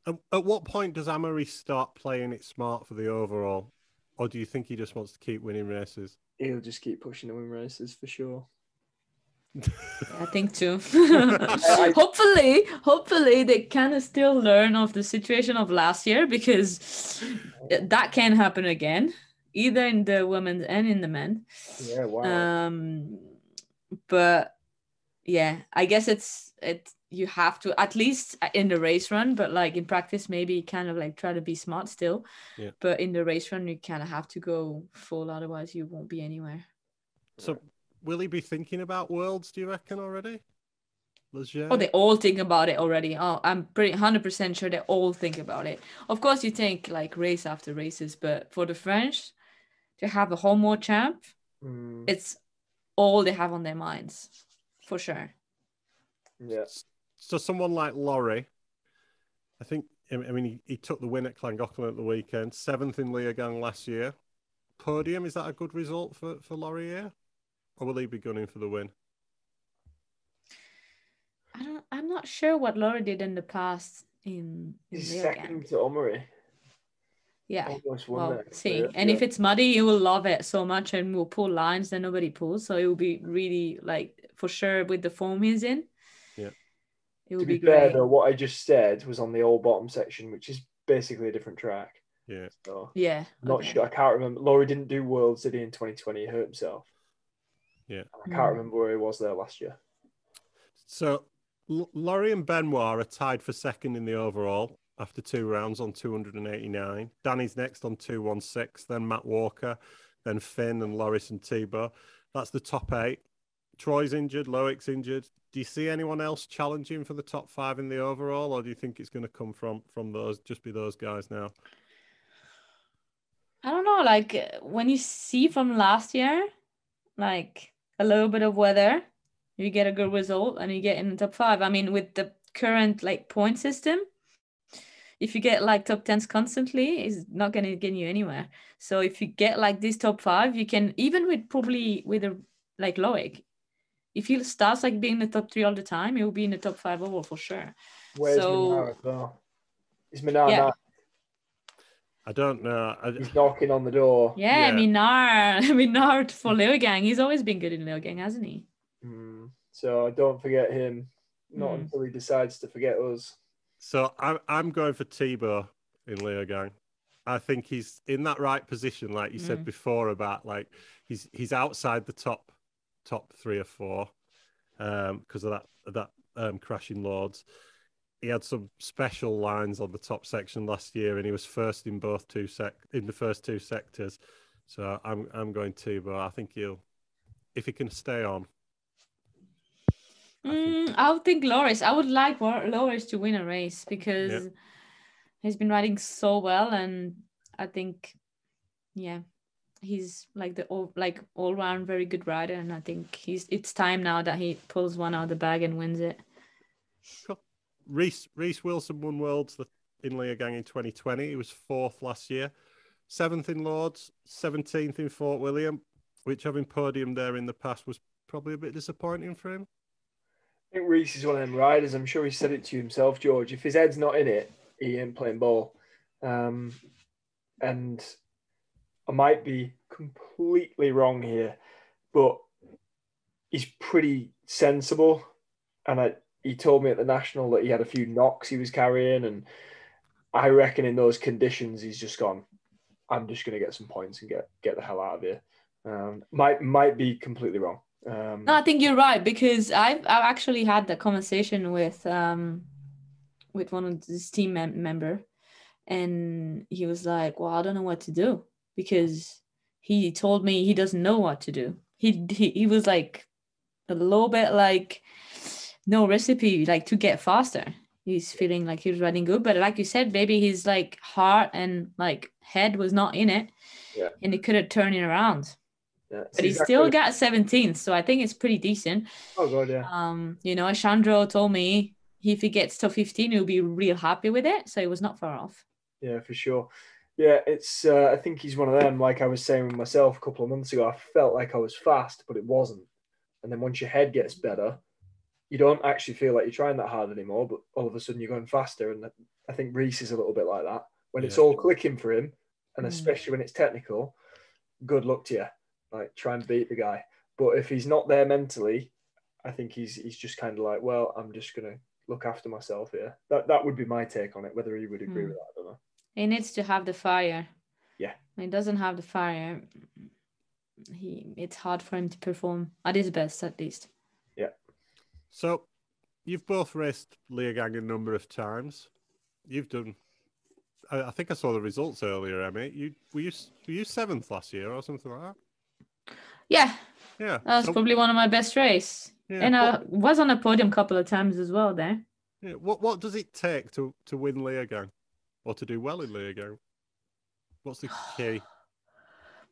At what point does Amaury start playing it smart for the overall, or do you think he just wants to keep winning races? He'll just keep pushing to win races for sure. I think too. Hopefully they kind of still learn of the situation of last year, because that can happen again, either in the women and in the men. Yeah, wow. But yeah, I guess you have to, at least in the race run, but like in practice maybe kind of like try to be smart still. Yeah. But in the race run you kind of have to go full, otherwise you won't be anywhere. So will he be thinking about Worlds, do you reckon, already? Leger? Oh, they all think about it already. Oh, I'm pretty 100% sure they all think about it. Of course you think like race after races, but for the French to have a home world champ, it's all they have on their minds, for sure. Yeah. So someone like Laurie, I think, I mean, he took the win at Llangollen at the weekend, 7th in Leogang last year. Podium, is that a good result for Laurie here? Or will he be gunning for the win? I'm not sure what Laurie did in the past in He's Leogang. second to Amaury. Yeah. Almost won Well, there. see, Yeah. and if it's muddy, you will love it so much, and we'll pull lines that nobody pulls. So it will be really, like, for sure with the form he's in. Yeah. It will To be be fair, great. though, what I just said was on the old bottom section, which is basically a different track. Yeah. So Yeah. I'm not sure. I can't remember. Laurie didn't do Worlds, did he, in 2020? He hurt himself. Yeah. I can't remember where he was there last year. So Laurie and Benoit are tied for second in the overall after 2 rounds on 289. Danny's next on 216, then Matt Walker, then Finn and Loris and Thibaut. That's the top 8. Troy's injured, Loic's injured. Do you see anyone else challenging for the top 5 in the overall, or do you think it's going to come from those, just be those guys now? I don't know, like when you see from last year, like a little bit of weather, you get a good result and you get in the top 5. I mean, with the current like point system, if you get like top 10s constantly, it's not going to get you anywhere. So if you get like this top 5, you can, even with a like Loic, if he starts like being in the top 3 all the time, he'll be in the top 5 overall for sure. Where's Menard though? Is Menard not? I don't know. He's knocking on the door. Yeah, Menard for Leogang. He's always been good in Leogang, hasn't he? So don't forget him. Not until he decides to forget us. So I'm going for Thibaut in Leogang. I think he's in that right position, like you said before, about like he's outside the top 3 or 4 because of that crashing Lords. He had some special lines on the top section last year, and he was first in both in the first 2 sectors. So I'm going Thibaut. I think if he can stay on. I would think Loris. I would like Loris to win a race because he's been riding so well, and I think, he's like the all round very good rider, and I think it's time now that he pulls one out of the bag and wins it. Cool. Reece Wilson won Worlds in Leogang in 2020. He was 4th last year, 7th in Lords, 17th in Fort William, which, having podiumed there in the past, was probably a bit disappointing for him. I think Reece is one of them riders. I'm sure he said it to you himself, George. If his head's not in it, he ain't playing ball. And I might be completely wrong here, but he's pretty sensible. And he told me at the National that he had a few knocks he was carrying. And I reckon in those conditions, he's just gone, I'm just going to get some points and get the hell out of here. Might be completely wrong. No, I think you're right, because I've actually had that conversation with one of his team member, and he was like, well, I don't know what to do, because he told me he doesn't know what to do. He was like a little bit like no recipe, like to get faster. He's feeling like he was riding good, but like you said, maybe his like heart and like head was not in it, and he couldn't turn it around. Yeah, but he still got 17th, so I think it's pretty decent. Oh god, yeah. Shandro told me if he gets to 15, he'll be real happy with it. So he was not far off. Yeah, for sure. Yeah, it's. I think he's one of them. Like I was saying with myself a couple of months ago, I felt like I was fast, but it wasn't. And then once your head gets better, you don't actually feel like you're trying that hard anymore. But all of a sudden, you're going faster. And I think Reece is a little bit like that. When it's all clicking for him, and especially when it's technical, good luck to you. Like, try and beat the guy. But if he's not there mentally, I think he's just kind of like, well, I'm just going to look after myself here. That would be my take on it. Whether he would agree with that, I don't know. He needs to have the fire. Yeah. When he doesn't have the fire, it's hard for him to perform at his best, at least. Yeah. So, you've both raced Leogang a number of times. You've done... I think I saw the results earlier, Emmy. Were you 7th last year or something like that? Yeah. Yeah. That was probably one of my best races. Yeah. And I was on a podium a couple of times as well there. Yeah. What does it take to win Leogang or to do well in Leogang? What's the key?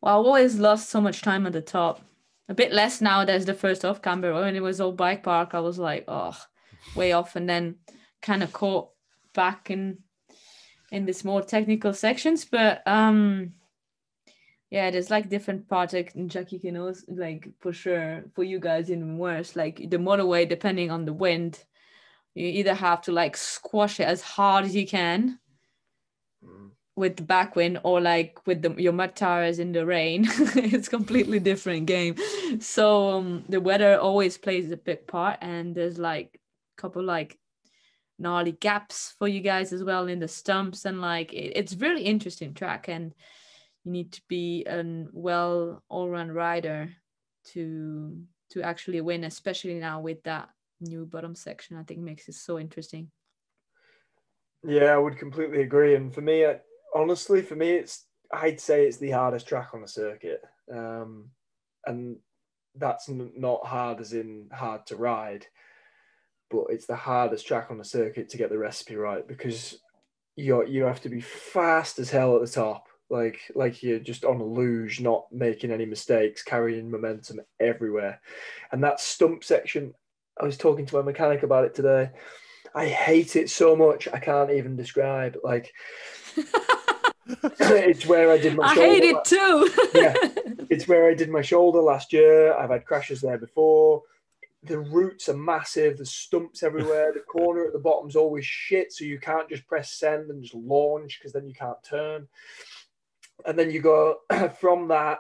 Well, I've always lost so much time at the top. A bit less now. There's the first off camber. When it was all bike park, I was like, way off, and then kind of caught back in this more technical sections. But yeah, there's like different parts, like Jackie can also, like, for sure, for you guys even worse, like the motorway, depending on the wind, you either have to like squash it as hard as you can with the backwind, or like with your mud tires in the rain. It's completely different game. So the weather always plays a big part, and there's like a couple like gnarly gaps for you guys as well in the stumps, and like it's really interesting track, and you need to be a well all-round rider to actually win, especially now with that new bottom section. I think makes it so interesting. Yeah, I would completely agree. And for me, honestly, I'd say it's the hardest track on the circuit. And that's not hard as in hard to ride, but it's the hardest track on the circuit to get the recipe right, because you have to be fast as hell at the top. Like you're just on a luge, not making any mistakes, carrying momentum everywhere. And that stump section, I was talking to my mechanic about it today. I hate it so much, I can't even describe. Like, it's where I did my shoulder. I hate it too. Yeah, it's where I did my shoulder last year. I've had crashes there before. The roots are massive. There's stumps everywhere. The corner at the bottom's always shit, so you can't just press send and just launch, because then you can't turn. And then you go from that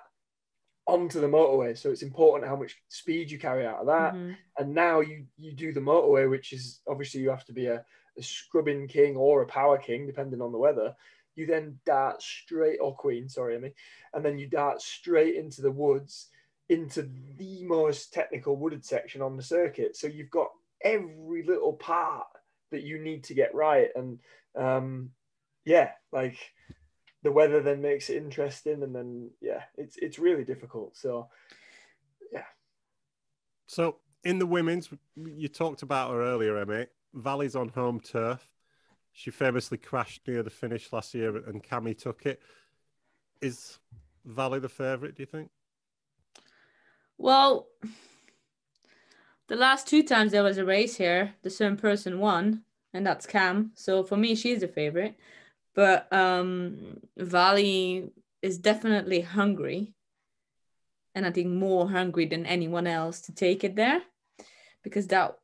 onto the motorway. So it's important how much speed you carry out of that. Mm-hmm. And now you do the motorway, which is obviously you have to be a scrubbing king or a power king, depending on the weather. You then dart straight, or queen, sorry, Emilie. And then you dart straight into the woods, into the most technical wooded section on the circuit. So you've got every little part that you need to get right. And like, the weather then makes it interesting, and then it's really difficult. So yeah. So in the women's, you talked about her earlier, Emmy. Valley's on home turf. She famously crashed near the finish last year, and Cami took it. Is Valley the favourite, do you think? Well, the last 2 times there was a race here, the same person won, and that's Cam. So for me, she's the favorite. But Valley is definitely hungry, and I think more hungry than anyone else to take it there, because that,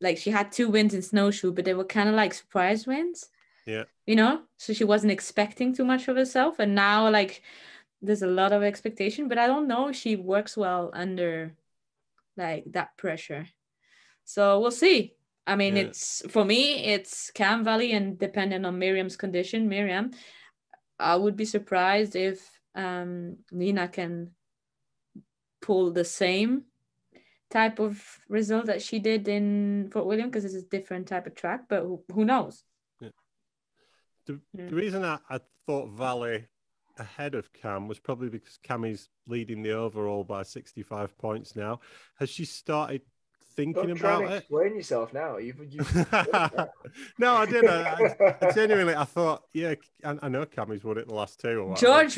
like, she had 2 wins in snowshoe, but they were kind of like surprise wins. Yeah. You know, so she wasn't expecting too much of herself, and now like there's a lot of expectation, but I don't know if she works well under like that pressure. So we'll see. I mean, it's for me, it's Cam, Valley, and depending on Miriam's condition, I would be surprised if Nina can pull the same type of result that she did in Fort William, because it's a different type of track, but who knows? Yeah. The reason I thought Valley ahead of Cam was probably because Cammy's leading the overall by 65 points now. Has she started thinking about it? Explain yourself now. No, I did. I genuinely, I thought, yeah, I know Cammy's won it the last 2. Or George,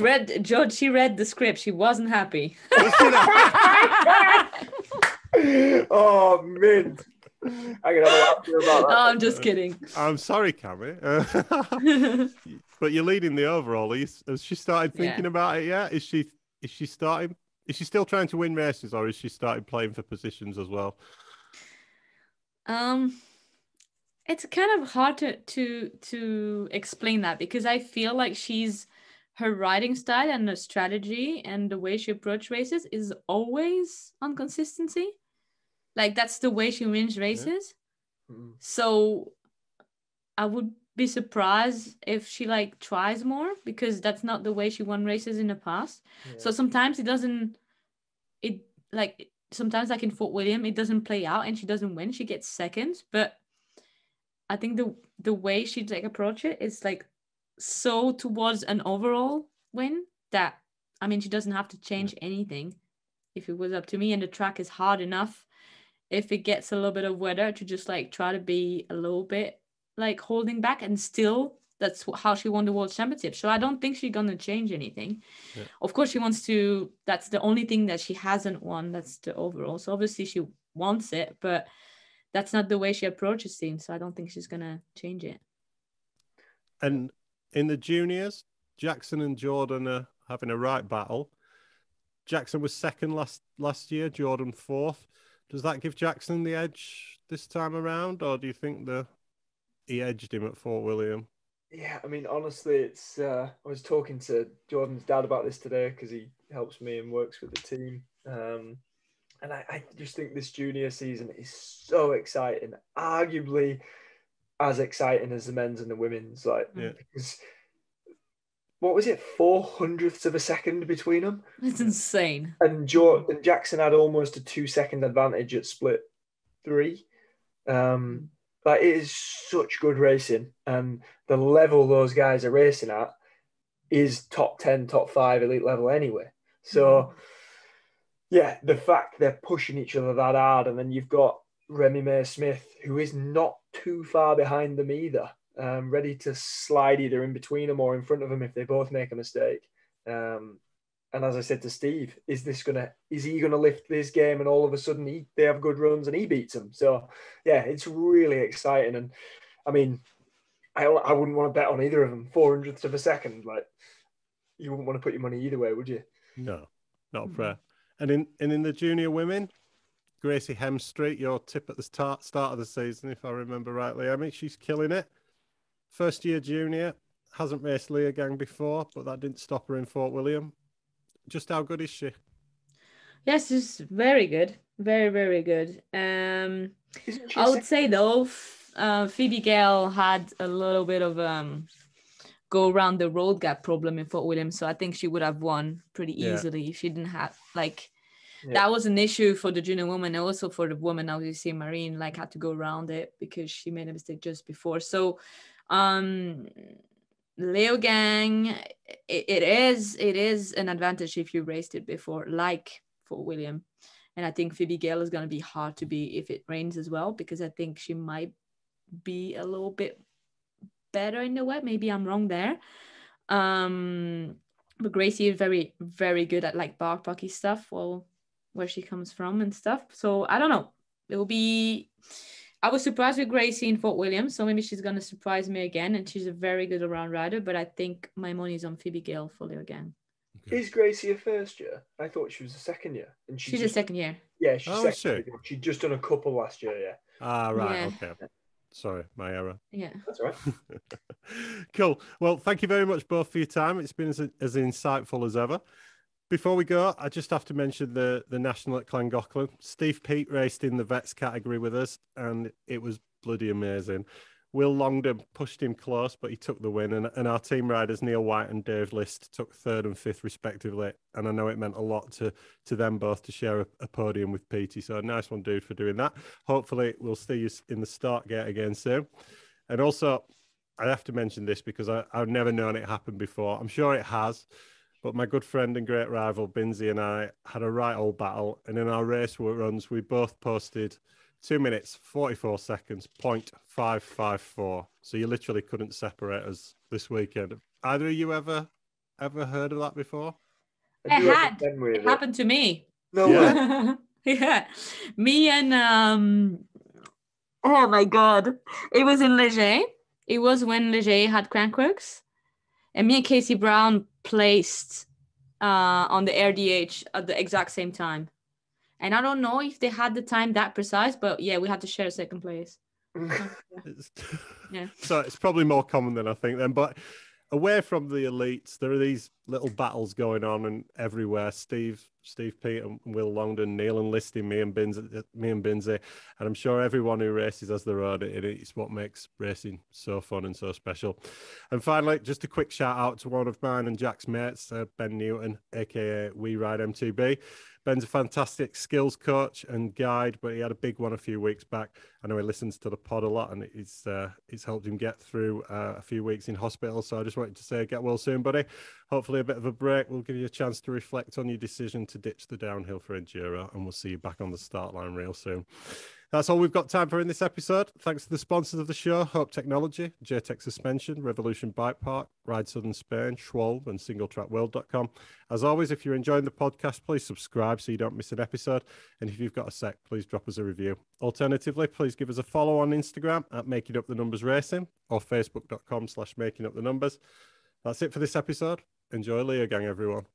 she read the script. She wasn't happy. Oh, mint. I can have a laugh about that. No, I'm just kidding. I'm sorry, Cammy. But you're leading the overall. Has she started thinking about it yet? Is she starting? Is she still trying to win races, or is she started playing for positions as well? It's kind of hard to explain that, because I feel like her riding style and the strategy and the way she approaches races is always on consistency. Like, that's the way she wins races. Yeah. So I would be surprised if she like tries more, because that's not the way she won races in the past. Yeah. So sometimes sometimes like in Fort William, it doesn't play out and she doesn't win. She gets seconds. But I think the way she like approach it is like so towards an overall win that, I mean, she doesn't have to change anything if it was up to me. And the track is hard enough, if it gets a little bit of weather, to just like try to be a little bit like holding back, and still that's how she won the World Championship. So I don't think she's gonna change anything. Yeah. Of course she wants to, that's the only thing that she hasn't won, that's the overall. So obviously she wants it, but that's not the way she approaches things. So I don't think she's gonna change it. And in the juniors, Jackson and Jordan are having a right battle. Jackson was second last year, Jordan 4th. Does that give Jackson the edge this time around, or do you think he edged him at Fort William? Yeah, I mean, honestly, it's. I was talking to Jordan's dad about this today, because he helps me and works with the team. And I just think this junior season is so exciting, arguably as exciting as the men's and the women's. Like, because what was it, 400ths of a second between them? It's insane. And Jackson had almost a 2-second advantage at split 3. Like, it is such good racing, and the level those guys are racing at is top 10, top 5 elite level anyway. So, yeah, the fact they're pushing each other that hard, and then you've got Remy Mae Smith, who is not too far behind them either, ready to slide either in between them or in front of them if they both make a mistake. And as I said to Steve, is he gonna lift this game, and all of a sudden they have good runs and he beats them? So yeah, it's really exciting. And I mean, I wouldn't want to bet on either of them 400ths of a second. Like, you wouldn't want to put your money either way, would you? No, not fair. And in the junior women, Gracie Hemstreet, your tip at the start of the season, if I remember rightly. I mean, she's killing it. First year junior, hasn't raced Leogang before, but that didn't stop her in Fort William. Just how good is she? Yes, she's very good. Very, very good. I would say, though, Phoebe Gale had a little bit of go around the road gap problem in Fort William, so I think she would have won pretty easily if she didn't have, like, that was an issue for the junior woman, and also for the woman, obviously, Marine, like, had to go around it because she made a mistake just before. So, Leogang, it is an advantage if you raced it before, like Fort William. And I think Phoebe Gale is going to be hard to beat if it rains as well, because I think she might be a little bit better in the wet. Maybe I'm wrong there. But Gracie is very, very good at like backpacky stuff, well, where she comes from and stuff. So I don't know. It will be. I was surprised with Gracie in Fort William, so maybe she's gonna surprise me again. And she's a very good around rider. But I think my money's on Phoebe Gale for Leogang. Is Gracie a first year? I thought she was a second year. And She's a second year. Yeah, she's Oh, second year. She'd just done a couple last year, yeah. Ah, right. Yeah. Okay. Sorry, my error. Yeah. That's all right. Cool. Well, thank you very much both for your time. It's been as insightful as ever. Before we go, I just have to mention the national at Llangollen. Steve Peat raced in the vets category with us, and it was bloody amazing. Will Longdon pushed him close, but he took the win. And our team riders, Neil White and Dave List, took third and fifth respectively. And I know it meant a lot to them both to share a podium with Petey. So a nice one, dude, for doing that. Hopefully we'll see you in the start gate again soon. And also, I have to mention this because I've never known it happen before. I'm sure it has. But my good friend and great rival, Binsey, and I had a right old battle. And in our race runs, we both posted 2 minutes, 44 seconds, 0.554. So you literally couldn't separate us this weekend. Either of you ever heard of that before? It happened to me. No Yeah. way. Yeah. Me and, oh my God. It was in Leger. It was when Leger had Crankworks. And me and Casey Brown placed on the RDH at the exact same time. And I don't know if they had the time that precise, but yeah, we had to share second place. Yeah. So it's probably more common than I think then. But away from the elites, there are these little battles going on and everywhere. Steve Peat and Will Longdon, Neil and Listing, me and Binsey. And I'm sure everyone who races has their own. It's what makes racing so fun and so special. And finally, just a quick shout out to one of mine and Jack's mates, Ben Newton, aka We Ride MTB. Ben's a fantastic skills coach and guide, but he had a big one a few weeks back. I know he listens to the pod a lot, and it's helped him get through a few weeks in hospital. So I just wanted to say, get well soon, buddy. Hopefully a bit of a break will give you a chance to reflect on your decision to ditch the downhill for enduro, and we'll see you back on the start line real soon. That's all we've got time for in this episode. Thanks to the sponsors of the show, Hope Technology, JTech Suspension, Revolution Bike Park, Ride Southern Spain, Schwalbe, and SingleTrackWorld.com. As always, if you're enjoying the podcast, please subscribe so you don't miss an episode. And if you've got a sec, please drop us a review. Alternatively, please give us a follow on Instagram at Making Up the Numbers Racing or Facebook.com/Making Up the Numbers. That's it for this episode. Enjoy Leogang, everyone.